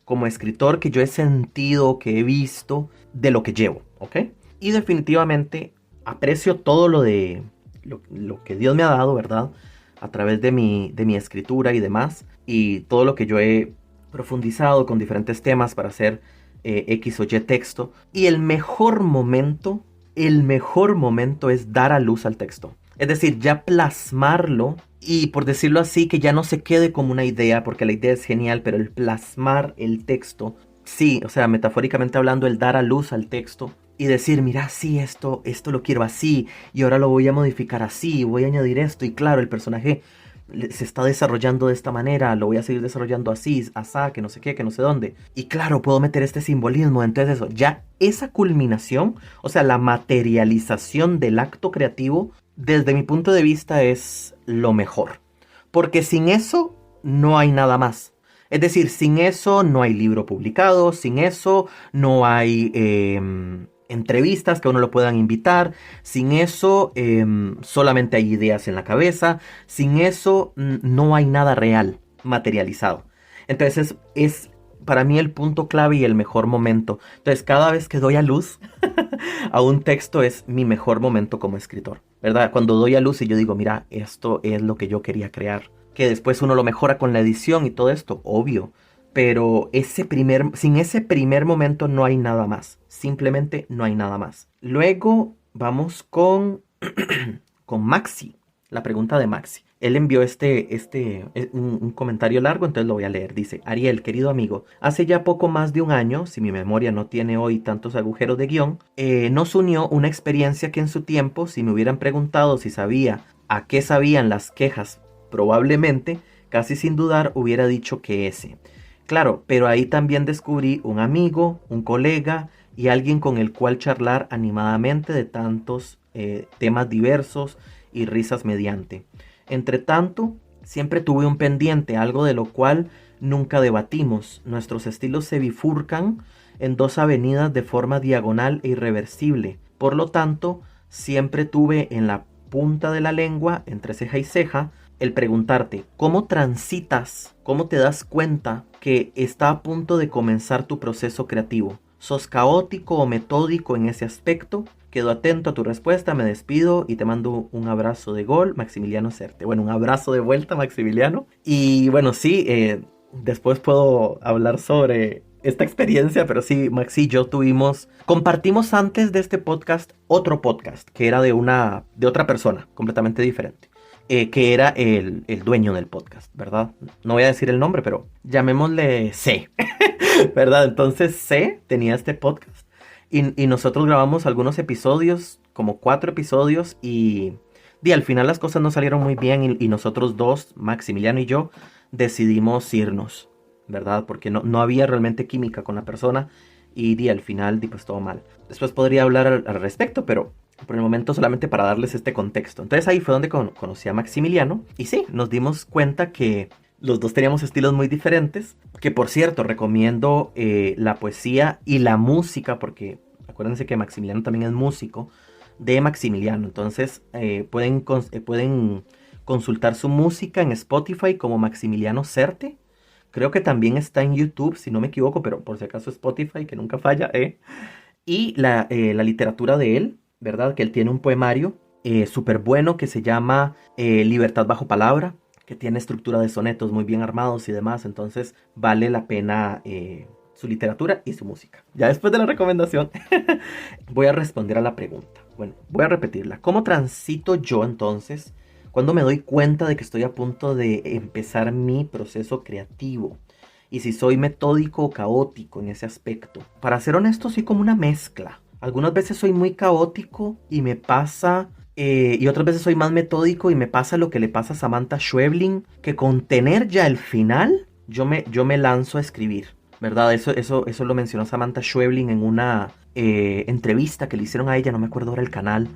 S1: como escritor que yo he sentido, que he visto, de lo que llevo, ¿ok? Y definitivamente aprecio todo lo que Dios me ha dado, ¿verdad? A través de mi escritura y demás. Y todo lo que yo he profundizado con diferentes temas para hacer X o Y texto. Y el mejor momento es dar a luz al texto. Es decir, ya plasmarlo y, por decirlo así, que ya no se quede como una idea, porque la idea es genial, pero el plasmar el texto, sí, o sea, metafóricamente hablando, el dar a luz al texto y decir, mira, sí, esto lo quiero así y ahora lo voy a modificar así, voy a añadir esto y claro, el personaje se está desarrollando de esta manera, lo voy a seguir desarrollando así, asá, que no sé qué, que no sé dónde. Y claro, puedo meter este simbolismo, entonces eso, ya esa culminación, o sea, la materialización del acto creativo, desde mi punto de vista es lo mejor. Porque sin eso no hay nada más. Es decir, sin eso no hay libro publicado, sin eso no hay entrevistas que a uno lo puedan invitar, sin eso solamente hay ideas en la cabeza, sin eso no hay nada real, materializado. Entonces es para mí el punto clave y el mejor momento. Entonces cada vez que doy a luz a un texto es mi mejor momento como escritor, ¿verdad? Cuando doy a luz y yo digo, mira, esto es lo que yo quería crear. Que después uno lo mejora con la edición y todo esto, obvio. pero sin ese primer momento no hay nada más. Simplemente no hay nada más. Luego vamos con, con Maxi, la pregunta de Maxi. Él envió un comentario largo, entonces lo voy a leer. Dice: Ariel, querido amigo, hace ya poco más de un año, si mi memoria no tiene hoy tantos agujeros de guión, nos unió una experiencia que en su tiempo, si me hubieran preguntado si sabía a qué sabían las quejas, probablemente, casi sin dudar, hubiera dicho que ese. Claro, pero ahí también descubrí un amigo, un colega y alguien con el cual charlar animadamente de tantos temas diversos y risas mediante. Entre tanto, siempre tuve un pendiente, algo de lo cual nunca debatimos. Nuestros estilos se bifurcan en dos avenidas de forma diagonal e irreversible. Por lo tanto, siempre tuve en la punta de la lengua, entre ceja y ceja, el preguntarte cómo transitas, cómo te das cuenta que está a punto de comenzar tu proceso creativo. ¿Sos caótico o metódico en ese aspecto? Quedo atento a tu respuesta, me despido y te mando un abrazo de gol, Maximiliano Certe. Bueno, un abrazo de vuelta, Maximiliano. Y bueno, sí, después puedo hablar sobre esta experiencia, pero sí, Maxi y yo compartimos antes de este podcast otro podcast que era de otra persona, completamente diferente. Que era el dueño del podcast, ¿verdad? No voy a decir el nombre, pero llamémosle C, ¿verdad? Entonces C tenía este podcast y nosotros grabamos algunos episodios, como 4 episodios, y al final las cosas no salieron muy bien y nosotros dos, Maximiliano y yo, decidimos irnos, ¿verdad? Porque no había realmente química con la persona y al final pues todo mal. Después podría hablar al respecto, pero por el momento solamente para darles este contexto. Entonces ahí fue donde conocí a Maximiliano y sí, nos dimos cuenta que los dos teníamos estilos muy diferentes, que por cierto recomiendo la poesía y la música, porque acuérdense que Maximiliano también es músico, de Maximiliano. Entonces pueden consultar su música en Spotify como Maximiliano Certe. Creo que también está en YouTube, si no me equivoco, pero por si acaso Spotify, que nunca falla, Y la literatura de él, ¿verdad? Que él tiene un poemario súper bueno que se llama Libertad bajo palabra, que tiene estructura de sonetos muy bien armados y demás. Entonces vale la pena su literatura y su música. Ya después de la recomendación, voy a responder a la pregunta. Bueno, voy a repetirla. ¿Cómo transito yo entonces cuando me doy cuenta de que estoy a punto de empezar mi proceso creativo? Y si soy metódico o caótico en ese aspecto. Para ser honesto, soy como una mezcla. Algunas veces soy muy caótico y me pasa... y otras veces soy más metódico y me pasa lo que le pasa a Samantha Schweblin, que con tener ya el final, yo me lanzo a escribir, ¿verdad? Eso lo mencionó Samantha Schweblin en una entrevista que le hicieron a ella, no me acuerdo ahora el canal.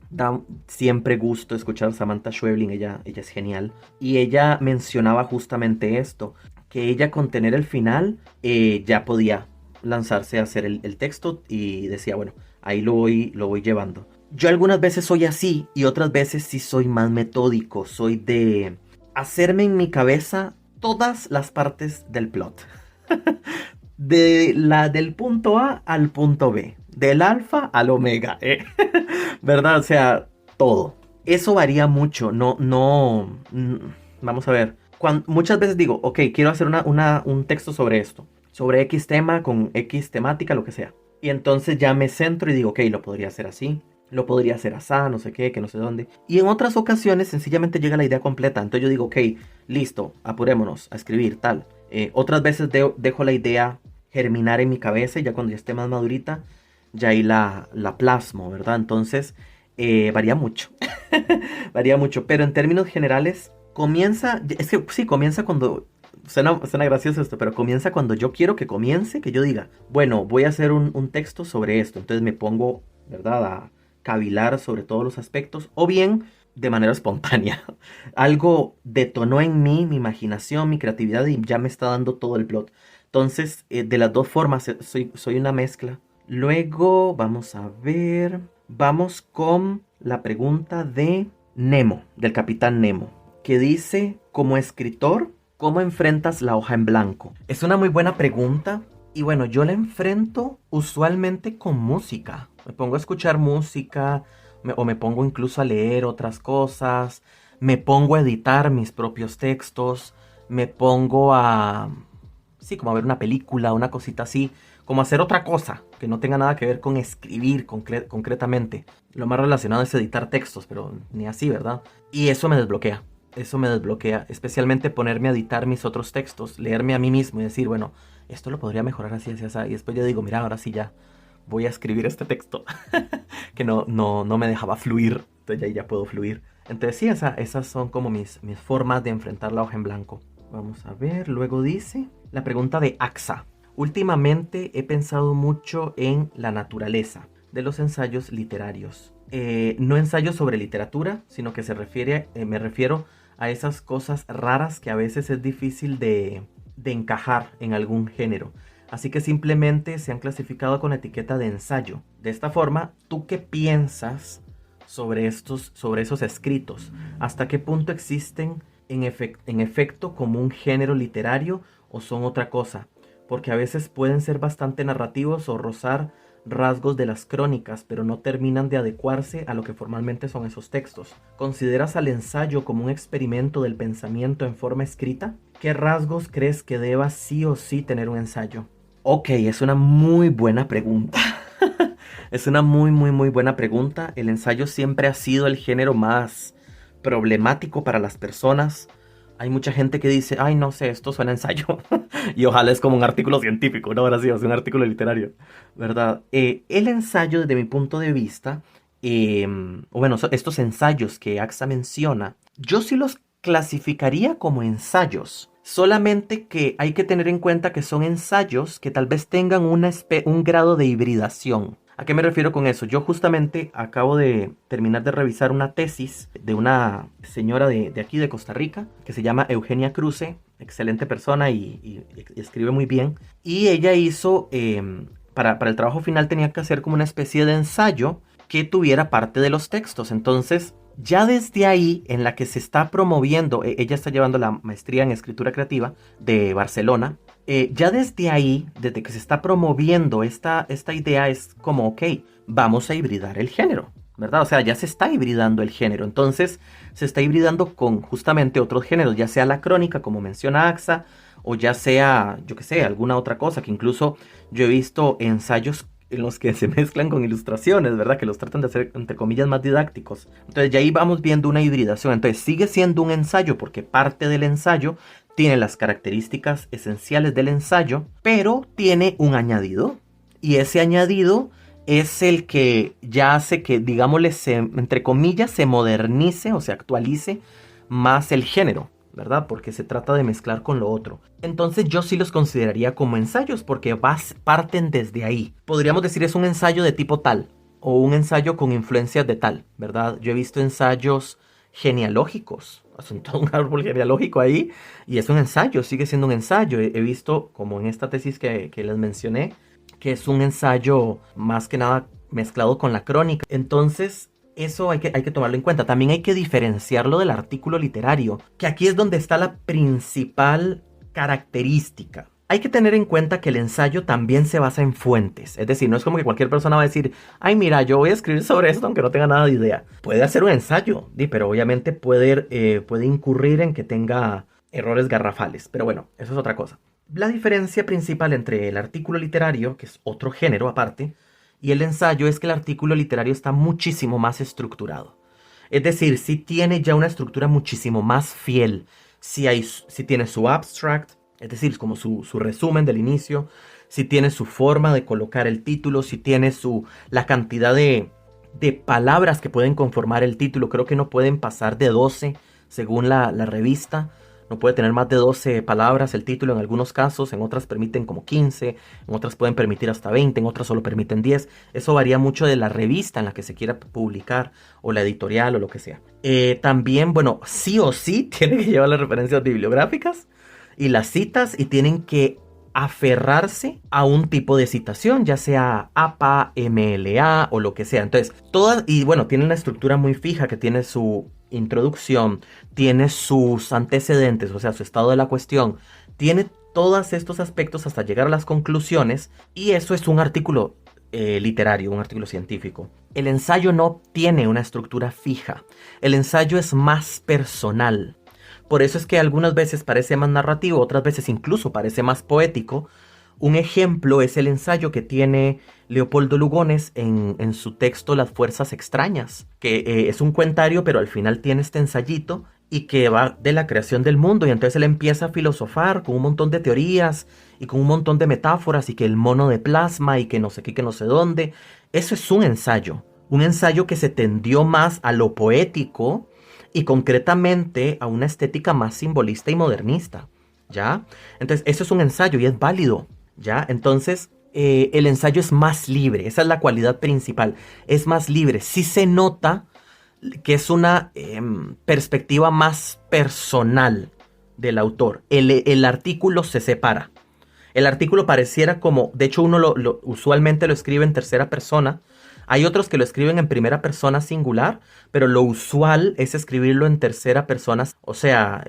S1: Da siempre gusto escuchar a Samantha Schweblin, ella es genial. Y ella mencionaba justamente esto, que ella con tener el final ya podía lanzarse a hacer el texto y decía, bueno, ahí lo voy llevando. Yo algunas veces soy así y otras veces sí soy más metódico, soy de hacerme en mi cabeza todas las partes del plot. Del punto A al punto B, del alfa al omega, ¿verdad? O sea, todo. Eso varía mucho, vamos a ver. Muchas veces digo, ok, quiero hacer un texto sobre esto, sobre X tema, con X temática, lo que sea. Y entonces ya me centro y digo, ok, lo podría hacer así, lo podría hacer así, no sé qué, que no sé dónde. Y en otras ocasiones sencillamente llega la idea completa. Entonces yo digo, ok, listo, apurémonos a escribir, tal. Otras veces dejo la idea germinar en mi cabeza y ya cuando ya esté más madurita, ya ahí la plasmo, ¿verdad? Entonces varía mucho, varía mucho. Pero en términos generales, es que sí, comienza cuando... Suena gracioso esto, pero comienza cuando yo quiero que comience, que yo diga, bueno, voy a hacer un texto sobre esto. Entonces me pongo, ¿verdad?, a cavilar sobre todos los aspectos, o bien de manera espontánea. Algo detonó en mí, mi imaginación, mi creatividad y ya me está dando todo el plot. Entonces, de las dos formas, soy una mezcla. Luego, vamos a ver, vamos con la pregunta de Nemo, del Capitán Nemo, que dice, como escritor, ¿cómo enfrentas la hoja en blanco? Es una muy buena pregunta. Y bueno, yo la enfrento usualmente con música. Me pongo a escuchar música o me pongo incluso a leer otras cosas. Me pongo a editar mis propios textos. Me pongo a sí, como a ver una película, una cosita así, como hacer otra cosa que no tenga nada que ver con escribir concretamente. Lo más relacionado es editar textos, pero ni así, ¿verdad? Y eso me desbloquea. Eso me desbloquea, especialmente ponerme a editar mis otros textos, leerme a mí mismo y decir, bueno, esto lo podría mejorar así, así, así. Y después yo digo, mira, ahora sí ya voy a escribir este texto que no me dejaba fluir. Entonces ya puedo fluir. Entonces sí, esas son como mis formas de enfrentar la hoja en blanco. Vamos a ver, luego dice la pregunta de AXA. Últimamente he pensado mucho en la naturaleza de los ensayos literarios. No ensayos sobre literatura, sino que me refiero a esas cosas raras que a veces es difícil de encajar en algún género. Así que simplemente se han clasificado con la etiqueta de ensayo. De esta forma, ¿tú qué piensas sobre esos escritos? ¿Hasta qué punto existen en efecto como un género literario o son otra cosa? Porque a veces pueden ser bastante narrativos o rozar rasgos de las crónicas, pero no terminan de adecuarse a lo que formalmente son esos textos. ¿Consideras al ensayo como un experimento del pensamiento en forma escrita? ¿Qué rasgos crees que deba sí o sí tener un ensayo? Ok, es una muy buena pregunta. Es una muy buena pregunta. El ensayo siempre ha sido el género más problemático para las personas. Hay mucha gente que dice, ay, no sé, esto suena a ensayo. Y ojalá es como un artículo científico, no, ahora sí, es un artículo literario, ¿verdad? El ensayo, desde mi punto de vista, estos ensayos que AXA menciona, yo sí los clasificaría como ensayos. Solamente que hay que tener en cuenta que son ensayos que tal vez tengan un grado de hibridación. ¿A qué me refiero con eso? Yo justamente acabo de terminar de revisar una tesis de una señora de aquí de Costa Rica que se llama Eugenia Cruce, excelente persona y escribe muy bien. Y ella hizo, para el trabajo final tenía que hacer como una especie de ensayo que tuviera parte de los textos. Entonces, ya desde ahí, en la que se está promoviendo, ella está llevando la maestría en escritura creativa de Barcelona, ya desde ahí, desde que se está promoviendo esta idea, es como, ok, vamos a hibridar el género, ¿verdad? O sea, ya se está hibridando el género, entonces se está hibridando con justamente otros géneros, ya sea la crónica, como menciona AXA, o ya sea, yo qué sé, alguna otra cosa, que incluso yo he visto ensayos en los que se mezclan con ilustraciones, ¿verdad? Que los tratan de hacer, entre comillas, más didácticos. Entonces ya ahí vamos viendo una hibridación. Entonces sigue siendo un ensayo porque parte del ensayo tiene las características esenciales del ensayo, pero tiene un añadido. Y ese añadido es el que ya hace que, digámosle, entre comillas, se modernice o se actualice más el género, ¿verdad? Porque se trata de mezclar con lo otro. Entonces yo sí los consideraría como ensayos porque parten desde ahí. Podríamos decir es un ensayo de tipo tal o un ensayo con influencias de tal, ¿verdad? Yo he visto ensayos genealógicos, hacen todo un árbol genealógico ahí y es un ensayo, sigue siendo un ensayo. He visto, como en esta tesis que les mencioné, que es un ensayo más que nada mezclado con la crónica. Entonces eso hay que tomarlo en cuenta. También hay que diferenciarlo del artículo literario, que aquí es donde está la principal característica. Hay que tener en cuenta que el ensayo también se basa en fuentes. Es decir, no es como que cualquier persona va a decir, ay, mira, yo voy a escribir sobre esto aunque no tenga nada de idea. Puede hacer un ensayo, pero obviamente puede incurrir en que tenga errores garrafales. Pero bueno, eso es otra cosa. La diferencia principal entre el artículo literario, que es otro género aparte, y el ensayo es que el artículo literario está muchísimo más estructurado. Es decir, si tiene ya una estructura muchísimo más fiel. Si tiene su abstract, es decir, como su resumen del inicio. Si tiene su forma de colocar el título. Si tiene la cantidad de palabras que pueden conformar el título. Creo que no pueden pasar de 12 según la revista. No puede tener más de 12 palabras el título en algunos casos, en otras permiten como 15, en otras pueden permitir hasta 20, en otras solo permiten 10. Eso varía mucho de la revista en la que se quiera publicar o la editorial o lo que sea. También, bueno, sí o sí tiene que llevar las referencias bibliográficas y las citas y tienen que aferrarse a un tipo de citación, ya sea APA, MLA o lo que sea. Entonces, tiene una estructura muy fija que tiene su introducción, tiene sus antecedentes, o sea, su estado de la cuestión, tiene todos estos aspectos hasta llegar a las conclusiones y eso es un artículo literario, un artículo científico. El ensayo no tiene una estructura fija, el ensayo es más personal. Por eso es que algunas veces parece más narrativo, otras veces incluso parece más poético. Un ejemplo es el ensayo que tiene Leopoldo Lugones en su texto Las Fuerzas Extrañas, que es un cuentario, pero al final tiene este ensayito y que va de la creación del mundo. Y entonces él empieza a filosofar con un montón de teorías y con un montón de metáforas y que el mono de plasma y que no sé qué, que no sé dónde. Eso es un ensayo que se tendió más a lo poético y concretamente a una estética más simbolista y modernista, ¿ya? Entonces eso es un ensayo y es válido, ¿ya? Entonces el ensayo es más libre, esa es la cualidad principal, es más libre. Sí se nota que es una perspectiva más personal del autor. El artículo se separa. El artículo pareciera como, de hecho uno usualmente lo escribe en tercera persona. Hay otros que lo escriben en primera persona singular, pero lo usual es escribirlo en tercera persona. O sea,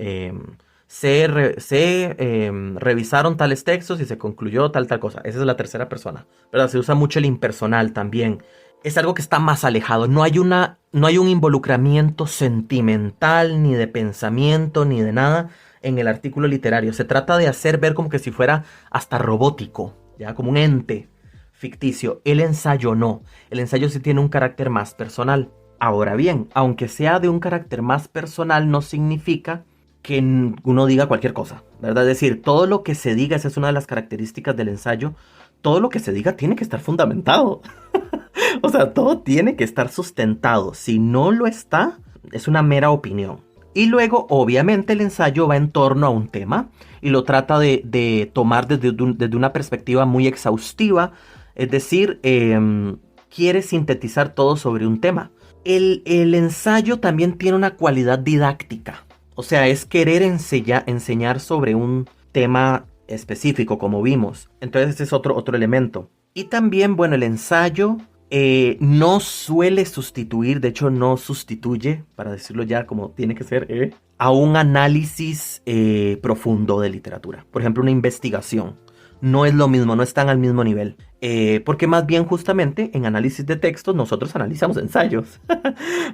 S1: revisaron tales textos y se concluyó tal cosa. Esa es la tercera persona, ¿verdad? Se usa mucho el impersonal también. Es algo que está más alejado. No hay un involucramiento sentimental, ni de pensamiento, ni de nada en el artículo literario. Se trata de hacer ver como que si fuera hasta robótico, ya como un ente ficticio. El ensayo no. El ensayo sí tiene un carácter más personal. Ahora bien, aunque sea de un carácter más personal, no significa que uno diga cualquier cosa, ¿verdad? Es decir, todo lo que se diga, esa es una de las características del ensayo, todo lo que se diga tiene que estar fundamentado. O sea, todo tiene que estar sustentado. Si no lo está, es una mera opinión. Y luego, obviamente, el ensayo va en torno a un tema y lo trata de tomar desde una perspectiva muy exhaustiva. Es decir, quiere sintetizar todo sobre un tema. El ensayo también tiene una cualidad didáctica. O sea, es querer enseñar sobre un tema específico, como vimos. Entonces, ese es otro elemento. Y también, bueno, el ensayo no suele sustituir, de hecho no sustituye, para decirlo ya como tiene que ser, a un análisis profundo de literatura. Por ejemplo, una investigación. No es lo mismo, no están al mismo nivel. Porque más bien justamente en análisis de textos nosotros analizamos ensayos,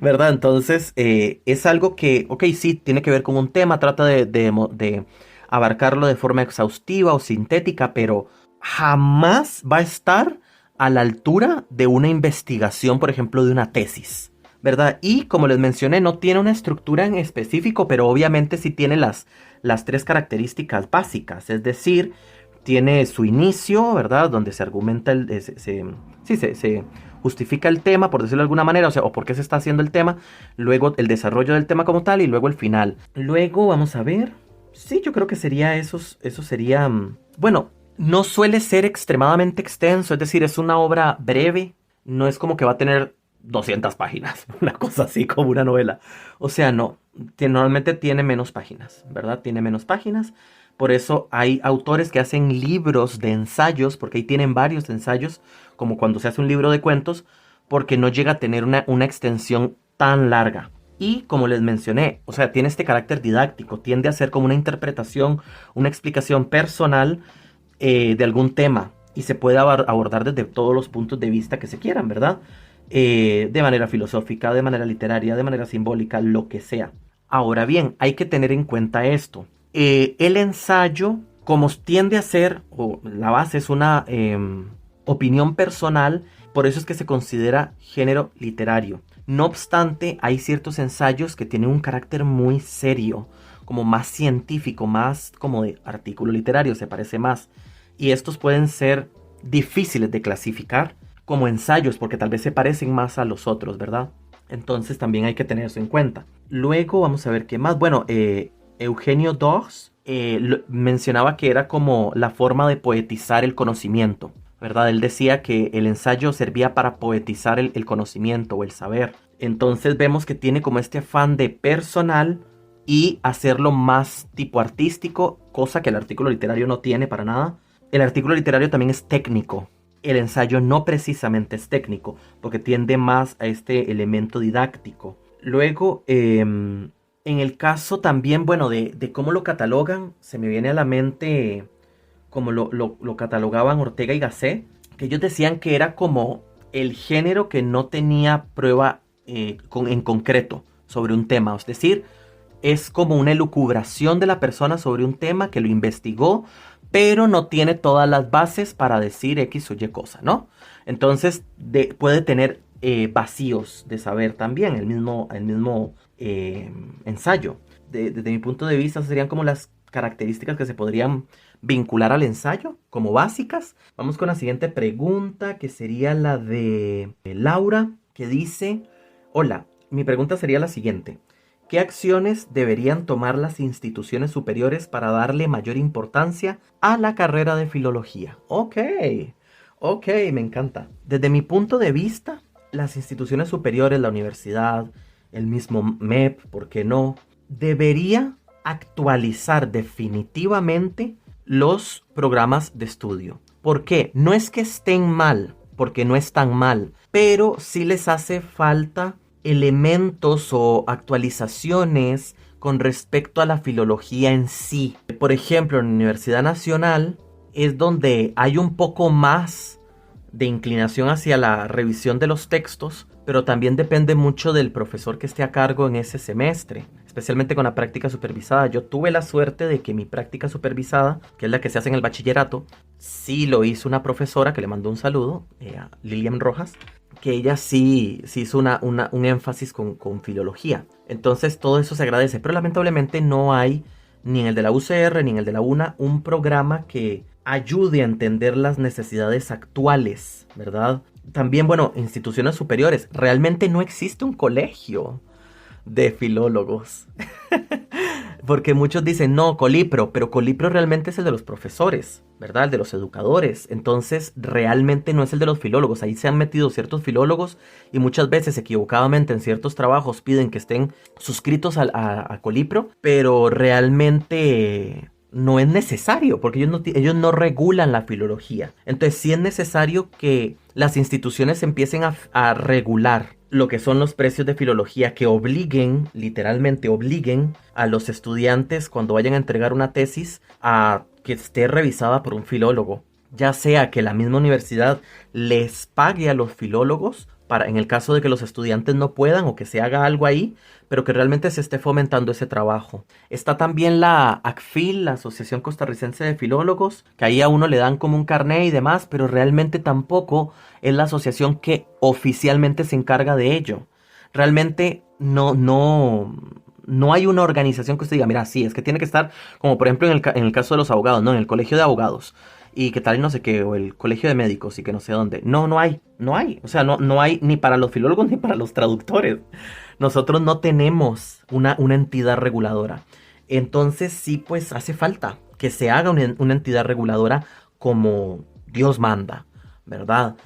S1: ¿verdad? Entonces es algo que, ok, sí, tiene que ver con un tema, trata de abarcarlo de forma exhaustiva o sintética, pero jamás va a estar a la altura de una investigación, por ejemplo, de una tesis, ¿verdad? Y como les mencioné, no tiene una estructura en específico, pero obviamente sí tiene las tres características básicas, es decir, tiene su inicio, ¿verdad? Donde se argumenta, se justifica el tema, por decirlo de alguna manera, o sea, o por qué se está haciendo el tema, luego el desarrollo del tema como tal y luego el final. Luego, vamos a ver, sí, yo creo que sería eso sería, bueno, no suele ser extremadamente extenso, es decir, es una obra breve, no es como que va a tener 200 páginas, una cosa así como una novela. O sea, no, normalmente tiene menos páginas, ¿verdad? Tiene menos páginas. Por eso hay autores que hacen libros de ensayos, porque ahí tienen varios ensayos, como cuando se hace un libro de cuentos, porque no llega a tener una extensión tan larga. Y como les mencioné, o sea, tiene este carácter didáctico, tiende a ser como una interpretación, una explicación personal de algún tema y se puede abordar desde todos los puntos de vista que se quieran, ¿verdad? De manera filosófica, de manera literaria, de manera simbólica, lo que sea. Ahora bien, hay que tener en cuenta esto. El ensayo, como tiende a ser, o la base es una opinión personal, por eso es que se considera género literario. No obstante, hay ciertos ensayos que tienen un carácter muy serio, como más científico, más como de artículo literario, se parece más. Y estos pueden ser difíciles de clasificar como ensayos porque tal vez se parecen más a los otros, ¿verdad? Entonces también hay que tener eso en cuenta. Luego vamos a ver qué más. Bueno, Eugenio Daux mencionaba que era como la forma de poetizar el conocimiento, ¿verdad? Él decía que el ensayo servía para poetizar el conocimiento o el saber. Entonces vemos que tiene como este afán de personal y hacerlo más tipo artístico, cosa que el artículo literario no tiene para nada. El artículo literario también es técnico. El ensayo no precisamente es técnico, porque tiende más a este elemento didáctico. Luego, en el caso también, bueno, de cómo lo catalogan, se me viene a la mente como lo catalogaban Ortega y Gasset, que ellos decían que era como el género que no tenía prueba en concreto sobre un tema. Es decir, es como una elucubración de la persona sobre un tema que lo investigó, pero no tiene todas las bases para decir X o Y cosa, ¿no? Entonces puede tener vacíos de saber también el mismo ensayo. Desde mi punto de vista, serían como las características que se podrían vincular al ensayo como básicas. Vamos con la siguiente pregunta, que sería la de Laura, que dice: hola, mi pregunta sería la siguiente: ¿qué acciones deberían tomar las instituciones superiores para darle mayor importancia a la carrera de filología? Ok, me encanta. Desde mi punto de vista, las instituciones superiores, la universidad, el mismo MEP, ¿por qué no?, debería actualizar definitivamente los programas de estudio. ¿Por qué? No es que estén mal, porque no están mal, pero sí les hace falta elementos o actualizaciones con respecto a la filología en sí. Por ejemplo, en la Universidad Nacional es donde hay un poco más de inclinación hacia la revisión de los textos, pero también depende mucho del profesor que esté a cargo en ese semestre, especialmente con la práctica supervisada. Yo tuve la suerte de que mi práctica supervisada, que es la que se hace en el bachillerato, sí lo hizo una profesora que le mandó un saludo, a Lilian Rojas, que ella sí hizo un énfasis con filología. Entonces todo eso se agradece, pero lamentablemente no hay, ni en el de la UCR ni en el de la UNA, un programa que ayude a entender las necesidades actuales, ¿verdad? También, bueno, instituciones superiores. Realmente no existe un colegio de filólogos. Porque muchos dicen, no, Colipro, pero Colipro realmente es el de los profesores, ¿verdad? El de los educadores. Entonces, realmente no es el de los filólogos. Ahí se han metido ciertos filólogos y muchas veces equivocadamente en ciertos trabajos piden que estén suscritos a Colipro, pero realmente no es necesario, porque ellos no regulan la filología. Entonces sí es necesario que las instituciones empiecen a regular lo que son los precios de filología, que obliguen, literalmente obliguen a los estudiantes cuando vayan a entregar una tesis a que esté revisada por un filólogo. Ya sea que la misma universidad les pague a los filólogos para, en el caso de que los estudiantes no puedan, o que se haga algo ahí, pero que realmente se esté fomentando ese trabajo. Está también la ACFIL, la Asociación Costarricense de Filólogos, que ahí a uno le dan como un carné y demás, pero realmente tampoco es la asociación que oficialmente se encarga de ello. Realmente no hay una organización que usted diga, mira, sí, es que tiene que estar, como por ejemplo en el caso de los abogados, ¿no? En el colegio de abogados, y que tal y no sé qué, o el colegio de médicos y que no sé dónde. No hay. O sea, no hay ni para los filólogos ni para los traductores. Nosotros no tenemos una entidad reguladora. Entonces sí, pues hace falta que se haga una entidad reguladora como Dios manda, ¿verdad?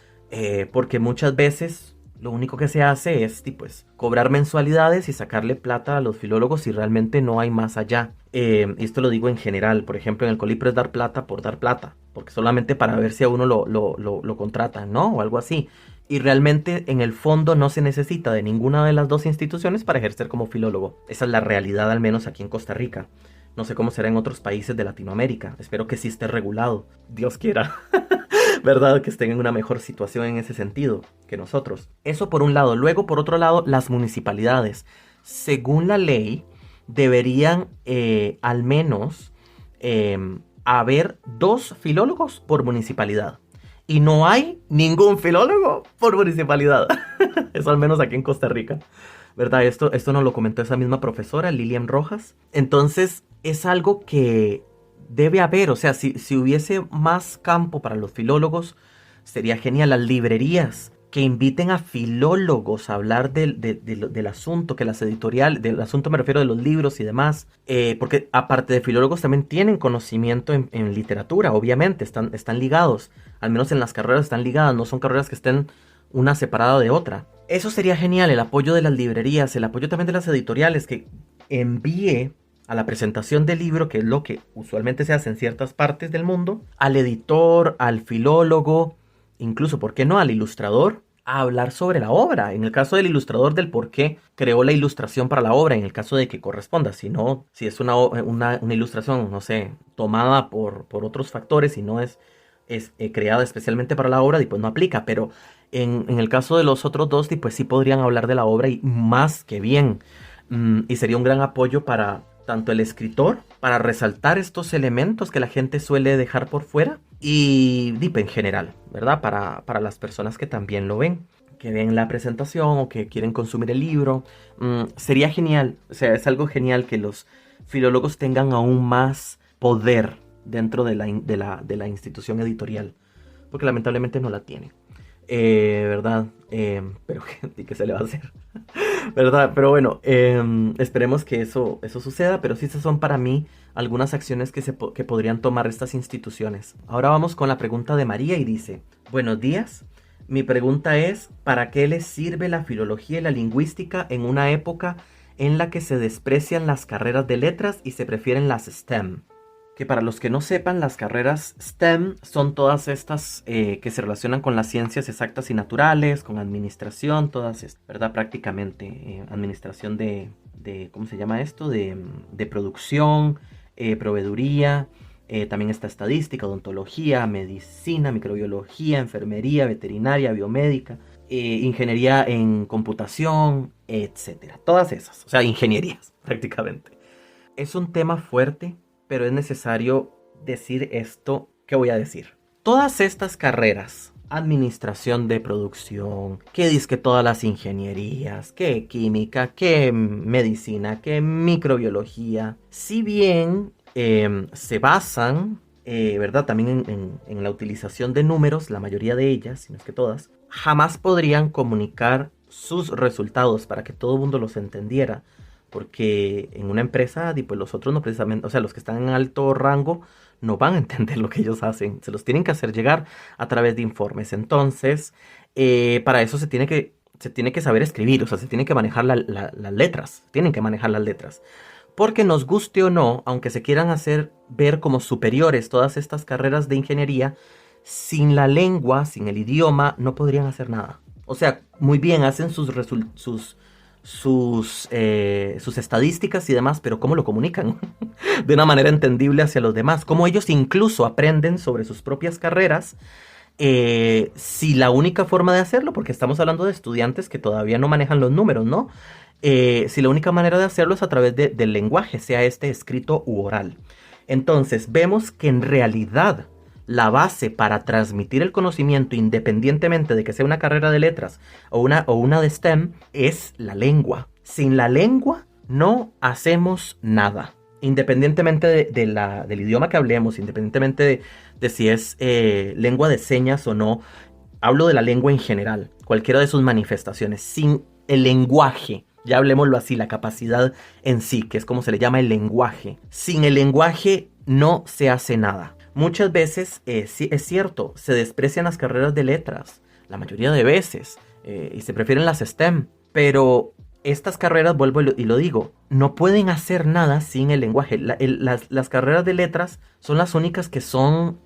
S1: Porque muchas veces lo único que se hace es pues, cobrar mensualidades y sacarle plata a los filólogos y realmente no hay más allá. Esto lo digo en general. Por ejemplo, en el Colipro es dar plata por dar plata, porque solamente para ver si a uno lo contratan, ¿no? O algo así. Y realmente en el fondo no se necesita de ninguna de las dos instituciones para ejercer como filólogo. Esa es la realidad, al menos aquí en Costa Rica. No sé cómo será en otros países de Latinoamérica. Espero que sí esté regulado. Dios quiera. ¿Verdad? Que estén en una mejor situación en ese sentido que nosotros. Eso por un lado. Luego, por otro lado, las municipalidades. Según la ley, deberían al menos haber 2 filólogos por municipalidad. Y no hay ningún filólogo por municipalidad. Eso al menos aquí en Costa Rica. ¿Verdad? Esto nos lo comentó esa misma profesora, Lilian Rojas. Entonces, es algo que debe haber. O sea, si hubiese más campo para los filólogos, sería genial. Las librerías que inviten a filólogos a hablar del asunto, que las editoriales, del asunto me refiero de los libros y demás, porque aparte de filólogos también tienen conocimiento en literatura, obviamente, están ligados, al menos en las carreras están ligadas, no son carreras que estén una separada de otra. Eso sería genial, el apoyo de las librerías, el apoyo también de las editoriales, que envíe a la presentación del libro, que es lo que usualmente se hace en ciertas partes del mundo, al editor, al filólogo, incluso, ¿por qué no?, al ilustrador, a hablar sobre la obra. En el caso del ilustrador, del por qué creó la ilustración para la obra, en el caso de que corresponda. Si no, si es una ilustración, no sé, tomada por otros factores y no es creada especialmente para la obra, y pues no aplica. Pero en el caso de los otros dos, pues sí podrían hablar de la obra y más que bien. y sería un gran apoyo para tanto el escritor, para resaltar estos elementos que la gente suele dejar por fuera, y en general, ¿verdad? Para las personas que también lo ven, que ven la presentación o que quieren consumir el libro. Sería genial, o sea, es algo genial que los filólogos tengan aún más poder dentro de la institución editorial, porque lamentablemente no la tienen. ¿Verdad? Pero ¿qué se le va a hacer? ¿Verdad? Pero bueno, esperemos que eso suceda, pero sí, esas son para mí algunas acciones que podrían tomar estas instituciones. Ahora vamos con la pregunta de María y dice: buenos días, mi pregunta es, ¿para qué les sirve la filología y la lingüística en una época en la que se desprecian las carreras de letras y se prefieren las STEM? Que para los que no sepan, las carreras STEM son todas estas que se relacionan con las ciencias exactas y naturales, con administración, todas, ¿verdad? Prácticamente administración de, ¿cómo se llama esto? De producción, proveeduría, también está estadística, odontología, medicina, microbiología, enfermería, veterinaria, biomédica, ingeniería en computación, etcétera. Todas esas, o sea, ingenierías prácticamente. Es un tema fuerte, pero es necesario decir esto que voy a decir. Todas estas carreras, administración de producción, que dizque todas las ingenierías, que química, que medicina, que microbiología, si bien se basan, ¿verdad? También en la utilización de números, la mayoría de ellas, si no es que todas, jamás podrían comunicar sus resultados para que todo el mundo los entendiera. Porque en una empresa, pues los otros no precisamente, o sea, los que están en alto rango no van a entender lo que ellos hacen. Se los tienen que hacer llegar a través de informes. Entonces, para eso se tiene que saber escribir, o sea, se tiene que manejar las letras. Tienen que manejar las letras. Porque nos guste o no, aunque se quieran hacer ver como superiores todas estas carreras de ingeniería, sin la lengua, sin el idioma, no podrían hacer nada. O sea, muy bien, hacen sus estadísticas y demás, pero ¿cómo lo comunican? De una manera entendible hacia los demás. Cómo ellos incluso aprenden sobre sus propias carreras, si la única forma de hacerlo, porque estamos hablando de estudiantes que todavía no manejan los números, ¿no? Si la única manera de hacerlo es a través del lenguaje, sea este escrito u oral. Entonces vemos que en realidad la base para transmitir el conocimiento, independientemente de que sea una carrera de letras o una de STEM, es la lengua. Sin la lengua no hacemos nada. Independientemente del idioma que hablemos, independientemente de si es lengua de señas o no, hablo de la lengua en general, cualquiera de sus manifestaciones. Sin el lenguaje, ya hablemoslo así, la capacidad en sí, que es como se le llama el lenguaje. Sin el lenguaje no se hace nada. Muchas veces, sí, es cierto, se desprecian las carreras de letras, la mayoría de veces, y se prefieren las STEM, pero estas carreras, vuelvo y lo digo, no pueden hacer nada sin el lenguaje. Las carreras de letras son las únicas que son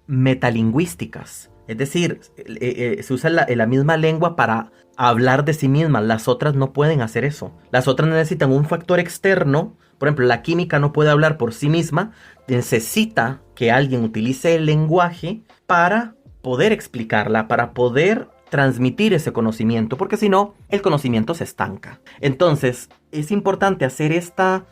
S1: metalingüísticas, es decir, se usa la misma lengua para hablar de sí mismas. Las otras no pueden hacer eso. Las otras necesitan un factor externo. Por ejemplo, la química no puede hablar por sí misma, necesita que alguien utilice el lenguaje para poder explicarla, para poder transmitir ese conocimiento, porque si no, el conocimiento se estanca. Entonces, es importante hacer esta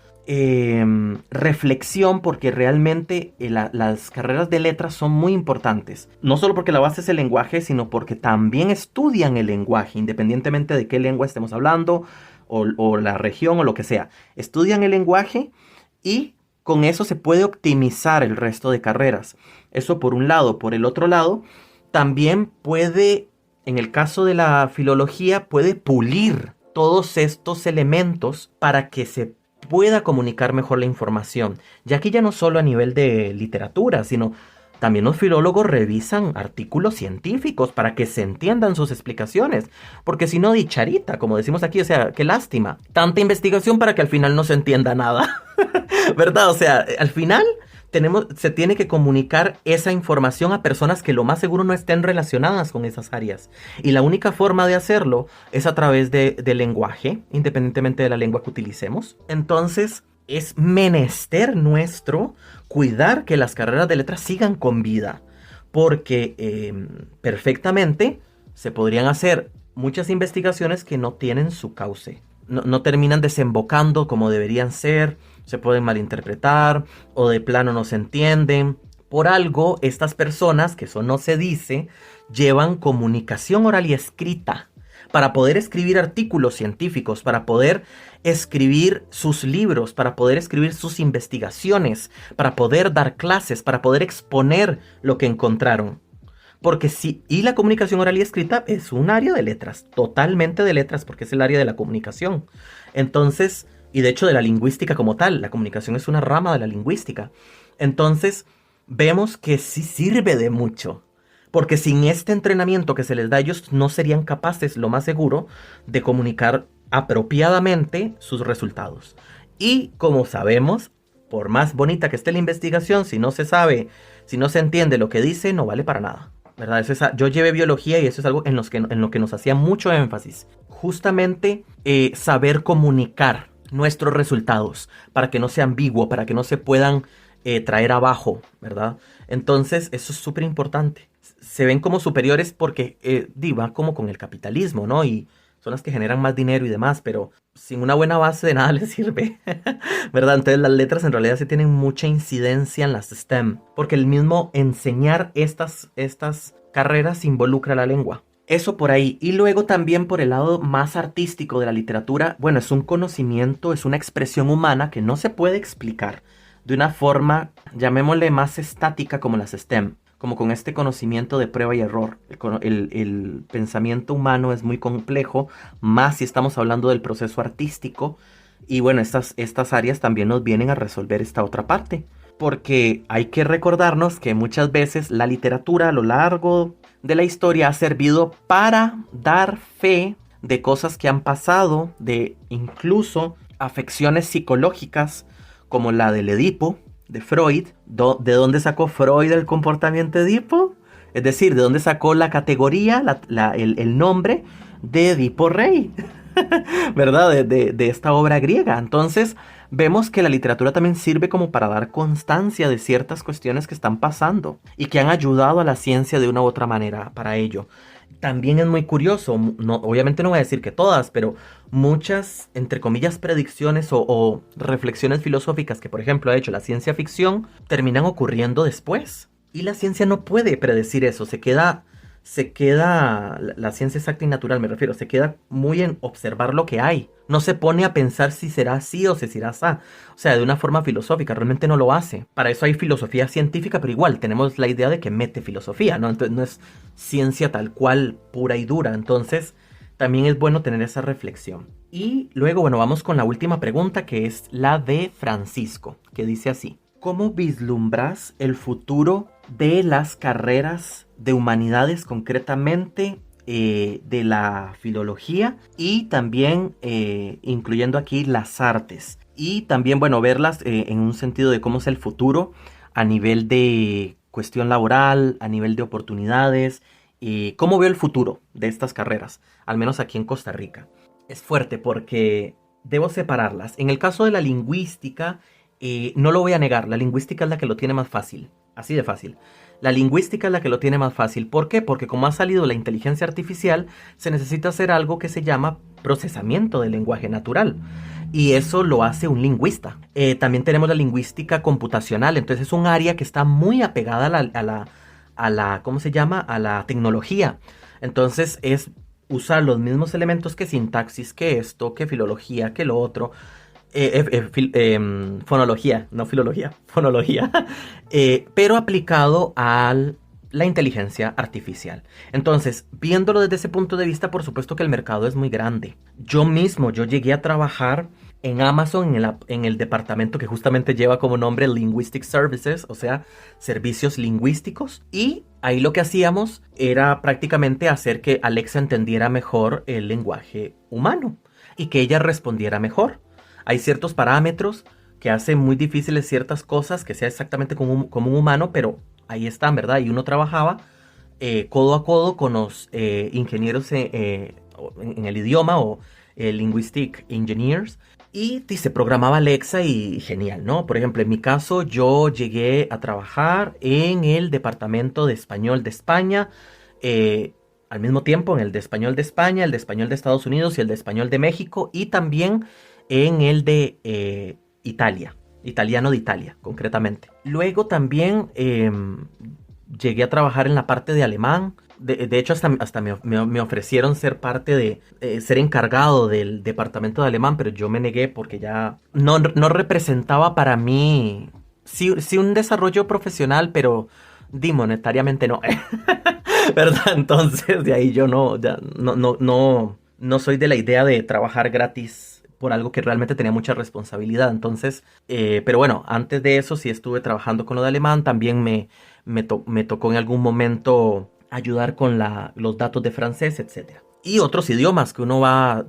S1: reflexión, porque realmente las carreras de letras son muy importantes. No solo porque la base es el lenguaje, sino porque también estudian el lenguaje, independientemente de qué lengua estemos hablando, o la región o lo que sea. Estudian el lenguaje y con eso se puede optimizar el resto de carreras. Eso por un lado. Por el otro lado, también puede, en el caso de la filología, puede pulir todos estos elementos para que se pueda comunicar mejor la información. Ya aquí ya no solo a nivel de literatura, sino también los filólogos revisan artículos científicos para que se entiendan sus explicaciones. Porque si no, dicharita, como decimos aquí, o sea, qué lástima. Tanta investigación para que al final no se entienda nada. ¿Verdad? O sea, al final se tiene que comunicar esa información a personas que lo más seguro no estén relacionadas con esas áreas. Y la única forma de hacerlo es a través del lenguaje, independientemente de la lengua que utilicemos. Entonces, es menester nuestro cuidar que las carreras de letras sigan con vida, porque perfectamente se podrían hacer muchas investigaciones que no tienen su cauce, no terminan desembocando como deberían ser, se pueden malinterpretar o de plano no se entienden. Por algo, estas personas, que eso no se dice, llevan comunicación oral y escrita para poder escribir artículos científicos, para poder escribir sus libros, para poder escribir sus investigaciones, para poder dar clases, para poder exponer lo que encontraron. Porque sí, y la comunicación oral y escrita es un área de letras, totalmente de letras, porque es el área de la comunicación. Entonces, y de hecho de la lingüística como tal, la comunicación es una rama de la lingüística. Entonces, vemos que sí sirve de mucho. Porque sin este entrenamiento que se les da, ellos no serían capaces, lo más seguro, de comunicar apropiadamente sus resultados. Y como sabemos, por más bonita que esté la investigación, si no se sabe, si no se entiende lo que dice, no vale para nada. ¿Verdad? Yo llevé biología y eso es algo en lo que nos hacía mucho énfasis. Justamente saber comunicar nuestros resultados para que no sea ambiguo, para que no se puedan traer abajo, ¿verdad? Entonces, eso es súper importante. Se ven como superiores porque va como con el capitalismo, ¿no? Y son las que generan más dinero y demás, pero sin una buena base de nada les sirve, ¿verdad? Entonces las letras en realidad sí tienen mucha incidencia en las STEM, porque el mismo enseñar estas carreras involucra la lengua. Eso por ahí. Y luego también por el lado más artístico de la literatura, bueno, es un conocimiento, es una expresión humana que no se puede explicar de una forma, llamémosle, más estática como las STEM. Como con este conocimiento de prueba y error. El pensamiento humano es muy complejo, más si estamos hablando del proceso artístico. Y bueno, estas áreas también nos vienen a resolver esta otra parte. Porque hay que recordarnos que muchas veces la literatura a lo largo de la historia ha servido para dar fe de cosas que han pasado, de incluso afecciones psicológicas como la del Edipo, de Freud. ¿De dónde sacó Freud el comportamiento Edipo? Es decir, ¿de dónde sacó la categoría, el nombre de Edipo Rey? ¿Verdad? De esta obra griega. Entonces, vemos que la literatura también sirve como para dar constancia de ciertas cuestiones que están pasando y que han ayudado a la ciencia de una u otra manera para ello. También es muy curioso, no, obviamente no voy a decir que todas, pero muchas, entre comillas, predicciones o reflexiones filosóficas que, por ejemplo, ha hecho la ciencia ficción, terminan ocurriendo después. Y la ciencia no puede predecir eso, la ciencia exacta y natural me refiero, se queda muy en observar lo que hay. No se pone a pensar si será así o si será así. O sea, de una forma filosófica, realmente no lo hace. Para eso hay filosofía científica, pero igual tenemos la idea de que mete filosofía, ¿no? Entonces no es ciencia tal cual, pura y dura. Entonces también es bueno tener esa reflexión. Y luego, bueno, vamos con la última pregunta, que es la de Francisco, que dice así: ¿cómo vislumbras el futuro de las carreras de humanidades, concretamente de la filología y también incluyendo aquí las artes? Y también, bueno, verlas en un sentido de cómo es el futuro a nivel de cuestión laboral, a nivel de oportunidades, cómo veo el futuro de estas carreras, al menos aquí en Costa Rica. Es fuerte porque debo separarlas. En el caso de la lingüística, no lo voy a negar, la lingüística es la que lo tiene más fácil, así de fácil. La lingüística es la que lo tiene más fácil. ¿Por qué? Porque como ha salido la inteligencia artificial, se necesita hacer algo que se llama procesamiento del lenguaje natural. Y eso lo hace un lingüista. También tenemos la lingüística computacional. Entonces es un área que está muy apegada a la ¿cómo se llama? A la tecnología. Entonces es usar los mismos elementos que sintaxis, que esto, que filología, que lo otro. Fonología, no filología, fonología, pero aplicado a la inteligencia artificial. Entonces, viéndolo desde ese punto de vista, por supuesto que el mercado es muy grande. Yo llegué a trabajar en Amazon, en el departamento que justamente lleva como nombre Linguistic Services, o sea, servicios lingüísticos, y ahí lo que hacíamos era prácticamente hacer que Alexa entendiera mejor el lenguaje humano y que ella respondiera mejor. Hay ciertos parámetros que hacen muy difíciles ciertas cosas, que sea exactamente como un humano, pero ahí están, ¿verdad? Y uno trabajaba codo a codo con los ingenieros en el idioma o linguistic engineers, y se programaba Alexa y genial, ¿no? Por ejemplo, en mi caso, yo llegué a trabajar en el departamento de español de España, al mismo tiempo en el de español de España, el de español de Estados Unidos y el de español de México y también en el de Italia, italiano de Italia concretamente. Luego también llegué a trabajar en la parte de alemán. De hecho, hasta me ofrecieron ser parte de, ser encargado del departamento de alemán, pero yo me negué porque ya no representaba para mí, sí, sí un desarrollo profesional, pero monetariamente no. ¿Verdad? Entonces, de ahí yo no soy de la idea de trabajar gratis por algo que realmente tenía mucha responsabilidad. Entonces, pero bueno, antes de eso sí estuve trabajando con lo de alemán. También me tocó en algún momento ayudar con los datos de francés, etcétera. Y otros idiomas que uno va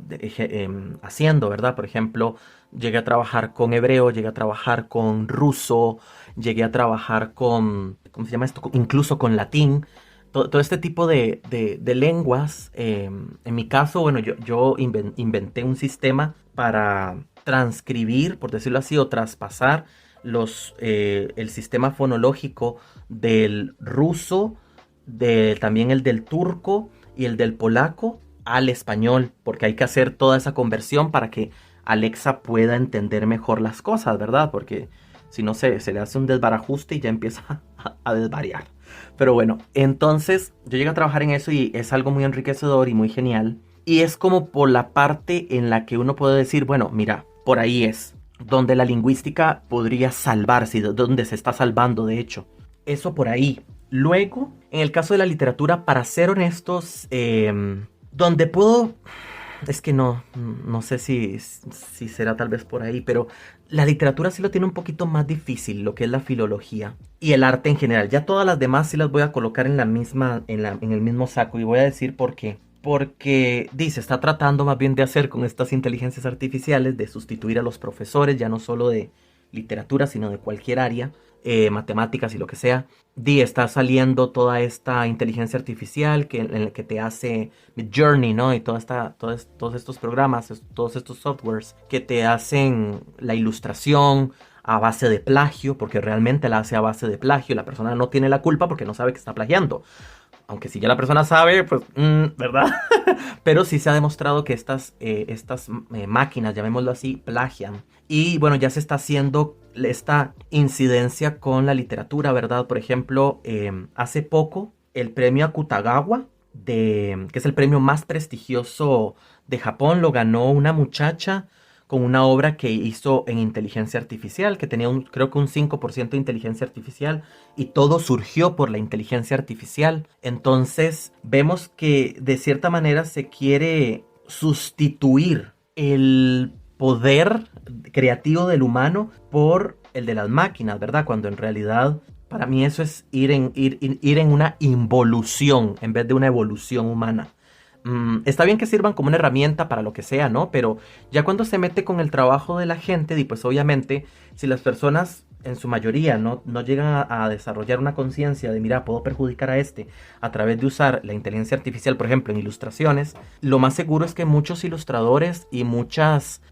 S1: haciendo, ¿verdad? Por ejemplo, llegué a trabajar con hebreo, llegué a trabajar con ruso, llegué a trabajar con, ¿cómo se llama esto? Incluso con latín. Todo este tipo de lenguas. En mi caso, bueno, yo inventé un sistema para transcribir, por decirlo así, o traspasar el sistema fonológico del ruso, también el del turco y el del polaco al español, porque hay que hacer toda esa conversión para que Alexa pueda entender mejor las cosas, ¿verdad? Porque si no se le hace un desbarajuste y ya empieza a desvariar. Pero bueno, entonces yo llegué a trabajar en eso y es algo muy enriquecedor y muy genial. Y es como por la parte en la que uno puede decir, bueno, mira, por ahí es donde la lingüística podría salvarse, donde se está salvando de hecho. Eso por ahí. Luego, en el caso de la literatura, para ser honestos, donde puedo... Es que no sé si será tal vez por ahí, pero la literatura sí lo tiene un poquito más difícil, lo que es la filología y el arte en general. Ya todas las demás sí las voy a colocar en el mismo saco y voy a decir por qué. Porque se está tratando más bien de hacer con estas inteligencias artificiales, de sustituir a los profesores, ya no solo de literatura, sino de cualquier área, matemáticas y lo que sea. Está saliendo toda esta inteligencia artificial en el que te hace Midjourney, ¿no? Y todos estos programas, todos estos softwares que te hacen la ilustración a base de plagio, porque realmente la hace a base de plagio. La persona no tiene la culpa porque no sabe que está plagiando. Aunque si ya la persona sabe, pues, ¿verdad? Pero sí se ha demostrado que estas máquinas, llamémoslo así, plagian. Y bueno, ya se está haciendo esta incidencia con la literatura, ¿verdad? Por ejemplo, hace poco el premio Akutagawa, que es el premio más prestigioso de Japón, lo ganó una muchacha con una obra que hizo en inteligencia artificial, que tenía creo que un 5% de inteligencia artificial, y todo surgió por la inteligencia artificial. Entonces vemos que de cierta manera se quiere sustituir el poder creativo del humano por el de las máquinas, ¿verdad? Cuando en realidad para mí eso es ir en una involución en vez de una evolución humana. Está bien que sirvan como una herramienta para lo que sea, ¿no? Pero ya cuando se mete con el trabajo de la gente, pues obviamente, si las personas en su mayoría no llegan a desarrollar una conciencia de, mira, puedo perjudicar a a través de usar la inteligencia artificial, por ejemplo, en ilustraciones, lo más seguro es que muchos ilustradores y muchas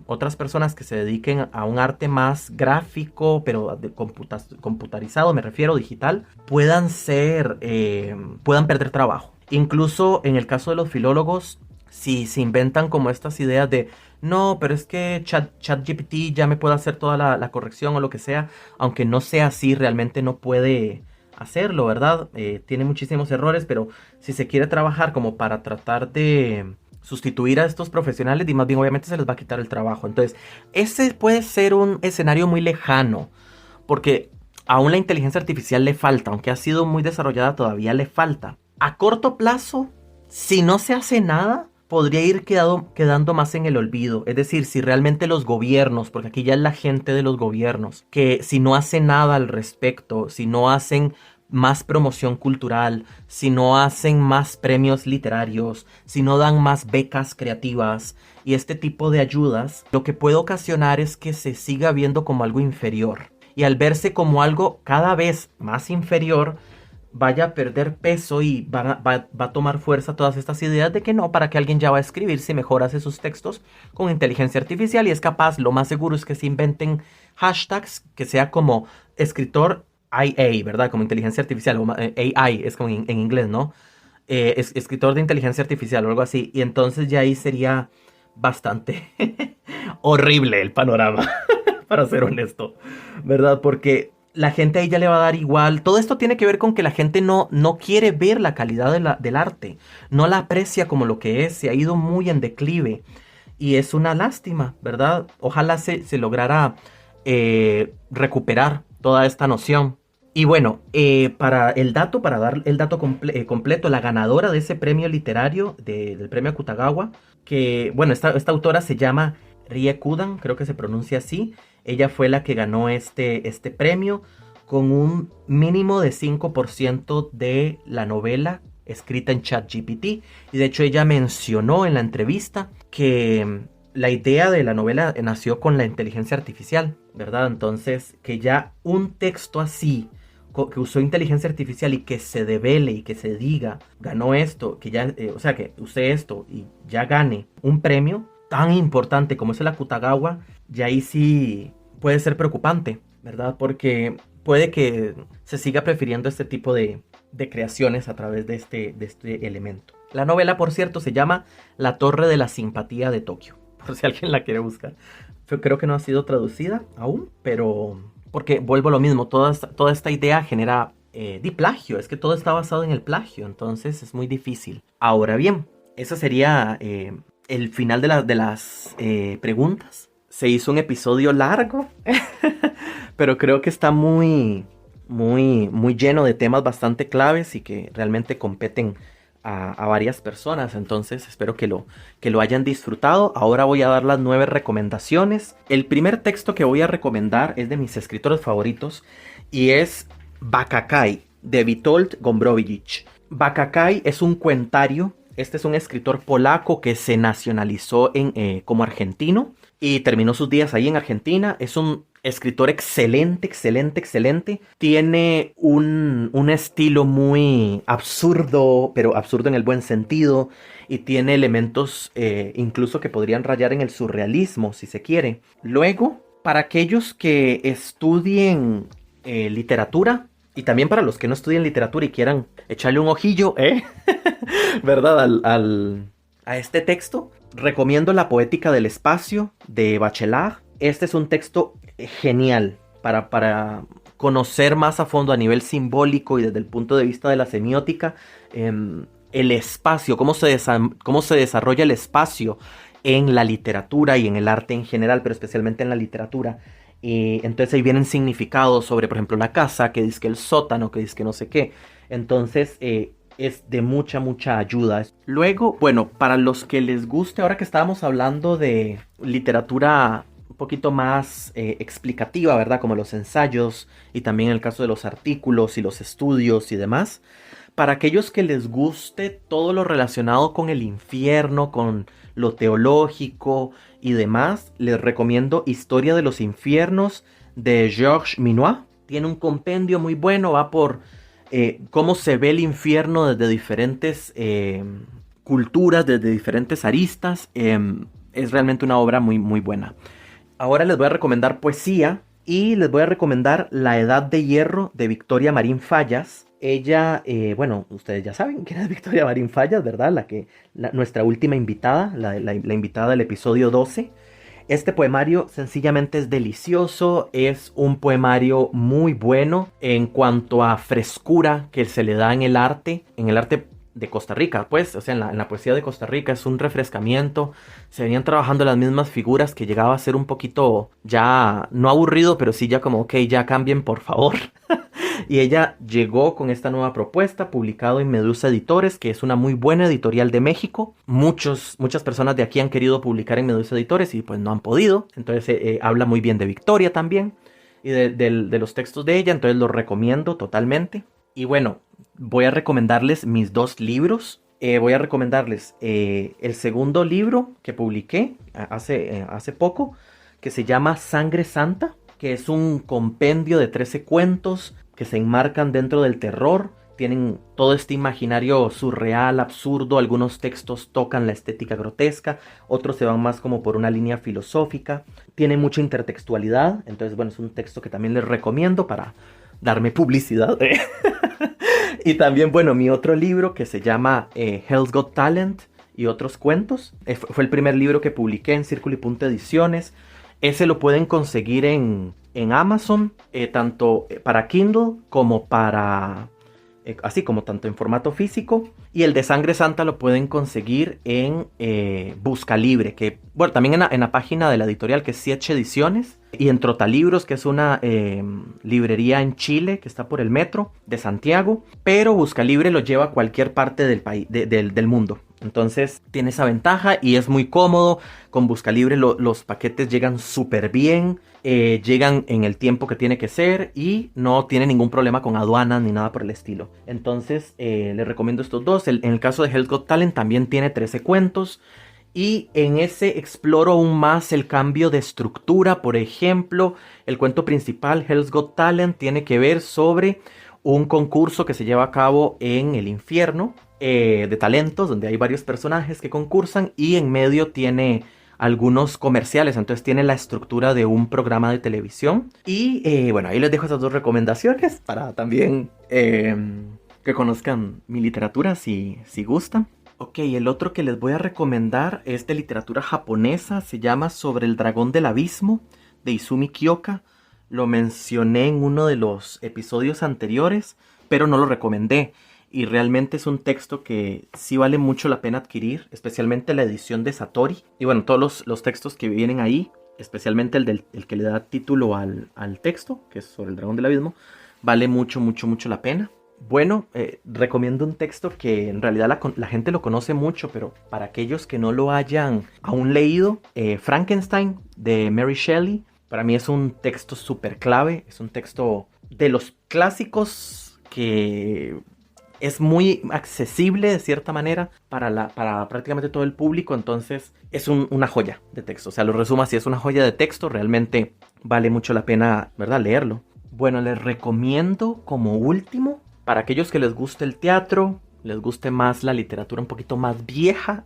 S1: otras personas que se dediquen a un arte más gráfico, pero computarizado, me refiero, digital, puedan perder trabajo. Incluso en el caso de los filólogos, si se inventan como estas ideas de no, pero es que ChatGPT ya me puede hacer toda la corrección o lo que sea, aunque no sea así, realmente no puede hacerlo, ¿verdad? Tiene muchísimos errores, pero si se quiere trabajar como para tratar de sustituir a estos profesionales, y más bien obviamente se les va a quitar el trabajo. Entonces, ese puede ser un escenario muy lejano, porque aún la inteligencia artificial le falta, aunque ha sido muy desarrollada, todavía le falta. A corto plazo, si no se hace nada, podría ir quedando más en el olvido. Es decir, si realmente los gobiernos, porque aquí ya es la gente de los gobiernos, que si no hacen nada al respecto, si no hacen más promoción cultural, si no hacen más premios literarios, si no dan más becas creativas y este tipo de ayudas, lo que puede ocasionar es que se siga viendo como algo inferior. Y al verse como algo cada vez más inferior, vaya a perder peso y va a tomar fuerza todas estas ideas de que no, para que alguien ya va a escribir si mejor hace sus textos con inteligencia artificial y es capaz, lo más seguro es que se inventen hashtags que sea como escritor IA, ¿verdad? Como inteligencia artificial, o AI es como en inglés, ¿no? escritor de inteligencia artificial o algo así. Y entonces ya ahí sería bastante horrible el panorama, para ser honesto, ¿verdad? Porque la gente ahí ya le va a dar igual. Todo esto tiene que ver con que la gente no quiere ver la calidad del arte, no la aprecia como lo que es, se ha ido muy en declive. Y es una lástima, ¿verdad? Ojalá se lograra recuperar toda esta noción. Y bueno, para dar el dato completo, la ganadora de ese premio literario, del premio Akutagawa, que, bueno, esta autora se llama Rie Kudan, creo que se pronuncia así. Ella fue la que ganó este premio con un mínimo de 5% de la novela escrita en ChatGPT. Y de hecho ella mencionó en la entrevista que la idea de la novela nació con la inteligencia artificial, ¿verdad? Entonces, que ya un texto así, que usó inteligencia artificial y que se devele y que se diga, ganó esto, que ya, o sea, que use esto y ya gane un premio tan importante como es el Akutagawa, ya ahí sí puede ser preocupante, ¿verdad? Porque puede que se siga prefiriendo este tipo de creaciones a través de este elemento. La novela, por cierto, se llama La Torre de la Simpatía de Tokio, por si alguien la quiere buscar. Yo creo que no ha sido traducida aún, pero porque vuelvo a lo mismo, toda esta idea genera plagio, es que todo está basado en el plagio, entonces es muy difícil. Ahora bien, ese sería el final de las preguntas. Se hizo un episodio largo, pero creo que está muy lleno de temas bastante claves y que realmente competen a varias personas. Entonces espero que lo hayan disfrutado. Ahora voy a dar las 9 recomendaciones. El primer texto que voy a recomendar es de mis escritores favoritos y es Bakakai, de Witold Gombrowicz. Bakakai es un cuentario. Este es un escritor polaco que se nacionalizó como argentino y terminó sus días ahí en Argentina. Es un escritor excelente. Tiene un estilo muy absurdo, pero absurdo en el buen sentido. Y tiene elementos incluso que podrían rayar en el surrealismo, si se quiere. Luego, para aquellos que estudien literatura, y también para los que no estudien literatura y quieran echarle un ojillo, ¿verdad? A este texto, recomiendo La Poética del Espacio, de Bachelard. Este es un texto genial para conocer más a fondo a nivel simbólico y desde el punto de vista de la semiótica, el espacio, cómo se desarrolla el espacio en la literatura y en el arte en general, pero especialmente en la literatura. Entonces ahí vienen significados sobre, por ejemplo, la casa, que dice que el sótano, que dice que no sé qué. Entonces es de mucha ayuda. Luego, bueno, para los que les guste, ahora que estábamos hablando de literatura un poquito más explicativa, ¿verdad? Como los ensayos y también el caso de los artículos y los estudios y demás. Para aquellos que les guste todo lo relacionado con el infierno, con lo teológico y demás, les recomiendo Historia de los Infiernos de Georges Minois. Tiene un compendio muy bueno, va por cómo se ve el infierno desde diferentes culturas, desde diferentes aristas. Es realmente una obra muy buena. Ahora les voy a recomendar poesía y les voy a recomendar La Edad de Hierro de Victoria Marín Fallas. Ella, bueno, ustedes ya saben quién es Victoria Marín Fallas, ¿verdad? Nuestra última invitada, la invitada del episodio 12. Este poemario sencillamente es delicioso, es un poemario muy bueno en cuanto a frescura que se le da en el arte de Costa Rica, pues, o sea, en la poesía de Costa Rica es un refrescamiento. Se venían trabajando las mismas figuras que llegaba a ser un poquito ya, no aburrido, pero sí ya como, ok, ya cambien por favor. Y ella llegó con esta nueva propuesta, publicado en Medusa Editores, que es una muy buena editorial de México. Muchas personas de aquí han querido publicar en Medusa Editores y pues no han podido. Entonces habla muy bien de Victoria también y de los textos de ella, entonces los recomiendo totalmente. Y bueno, voy a recomendarles mis 2 libros. Voy a recomendarles el segundo libro que publiqué hace poco, que se llama Sangre Santa, que es un compendio de 13 cuentos que se enmarcan dentro del terror. Tienen todo este imaginario surreal, absurdo. Algunos textos tocan la estética grotesca, otros se van más como por una línea filosófica. Tiene mucha intertextualidad, entonces bueno, es un texto que también les recomiendo para darme publicidad. Y también, bueno, mi otro libro que se llama Hell's Got Talent y otros cuentos. Fue el primer libro que publiqué en Círculo y Punto Ediciones. Ese lo pueden conseguir en Amazon, tanto para Kindle como para... así como tanto en formato físico. Y el de Sangre Santa lo pueden conseguir en Buscalibre, que bueno, también en la página de la editorial, que es Siete Ediciones, y en Trotalibros, que es una librería en Chile que está por el metro de Santiago. Pero Buscalibre lo lleva a cualquier parte del país, del mundo. Entonces tiene esa ventaja y es muy cómodo. Con Buscalibre los paquetes llegan súper bien, llegan en el tiempo que tiene que ser y no tiene ningún problema con aduanas ni nada por el estilo. Entonces les recomiendo estos dos. En el caso de Hell's Got Talent también tiene 13 cuentos. Y en ese exploro aún más el cambio de estructura. Por ejemplo, el cuento principal, Hell's Got Talent, tiene que ver sobre un concurso que se lleva a cabo en el infierno de talentos, donde hay varios personajes que concursan y en medio tiene algunos comerciales, entonces tiene la estructura de un programa de televisión. Y bueno, ahí les dejo esas dos recomendaciones para también que conozcan mi literatura si gustan. Ok, el otro que les voy a recomendar es de literatura japonesa, se llama Sobre el dragón del abismo, de Izumi Kyoka. Lo mencioné en uno de los episodios anteriores, pero no lo recomendé. Y realmente es un texto que sí vale mucho la pena adquirir, especialmente la edición de Satori. Y bueno, todos los textos que vienen ahí, especialmente el que le da título al texto, que es Sobre el dragón del abismo, vale mucho, mucho, mucho la pena. Bueno, recomiendo un texto que en realidad la gente lo conoce mucho, pero para aquellos que no lo hayan aún leído, Frankenstein de Mary Shelley, para mí es un texto súper clave, es un texto de los clásicos que es muy accesible de cierta manera para prácticamente todo el público, entonces es una joya de texto. O sea, lo resumo así, es una joya de texto, realmente vale mucho la pena, ¿verdad?, leerlo. Bueno, les recomiendo como último, para aquellos que les guste el teatro, les guste más la literatura un poquito más vieja,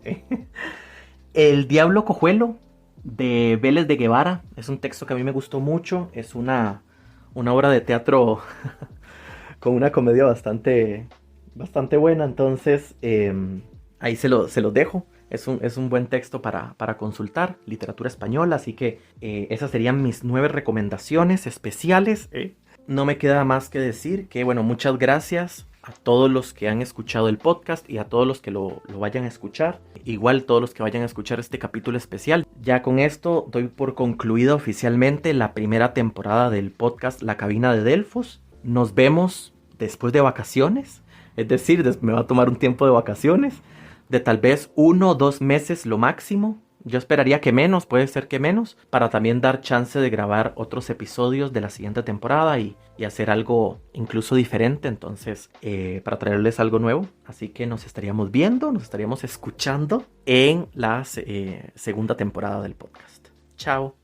S1: El Diablo Cojuelo de Vélez de Guevara. Es un texto que a mí me gustó mucho, es una obra de teatro con una comedia bastante buena, entonces ahí se los dejo. Es un buen texto para consultar, literatura española, así que esas serían mis 9 recomendaciones especiales. No me queda más que decir que, bueno, muchas gracias a todos los que han escuchado el podcast y a todos los que lo vayan a escuchar. Igual todos los que vayan a escuchar este capítulo especial. Ya con esto doy por concluida oficialmente la primera temporada del podcast La Cabina de Delfos. Nos vemos después de vacaciones. Es decir, me va a tomar un tiempo de vacaciones, de tal vez 1 o 2 meses lo máximo. Yo esperaría que menos, puede ser que menos, para también dar chance de grabar otros episodios de la siguiente temporada y hacer algo incluso diferente, entonces, para traerles algo nuevo. Así que nos estaríamos viendo, nos estaríamos escuchando en la segunda temporada del podcast. Chao.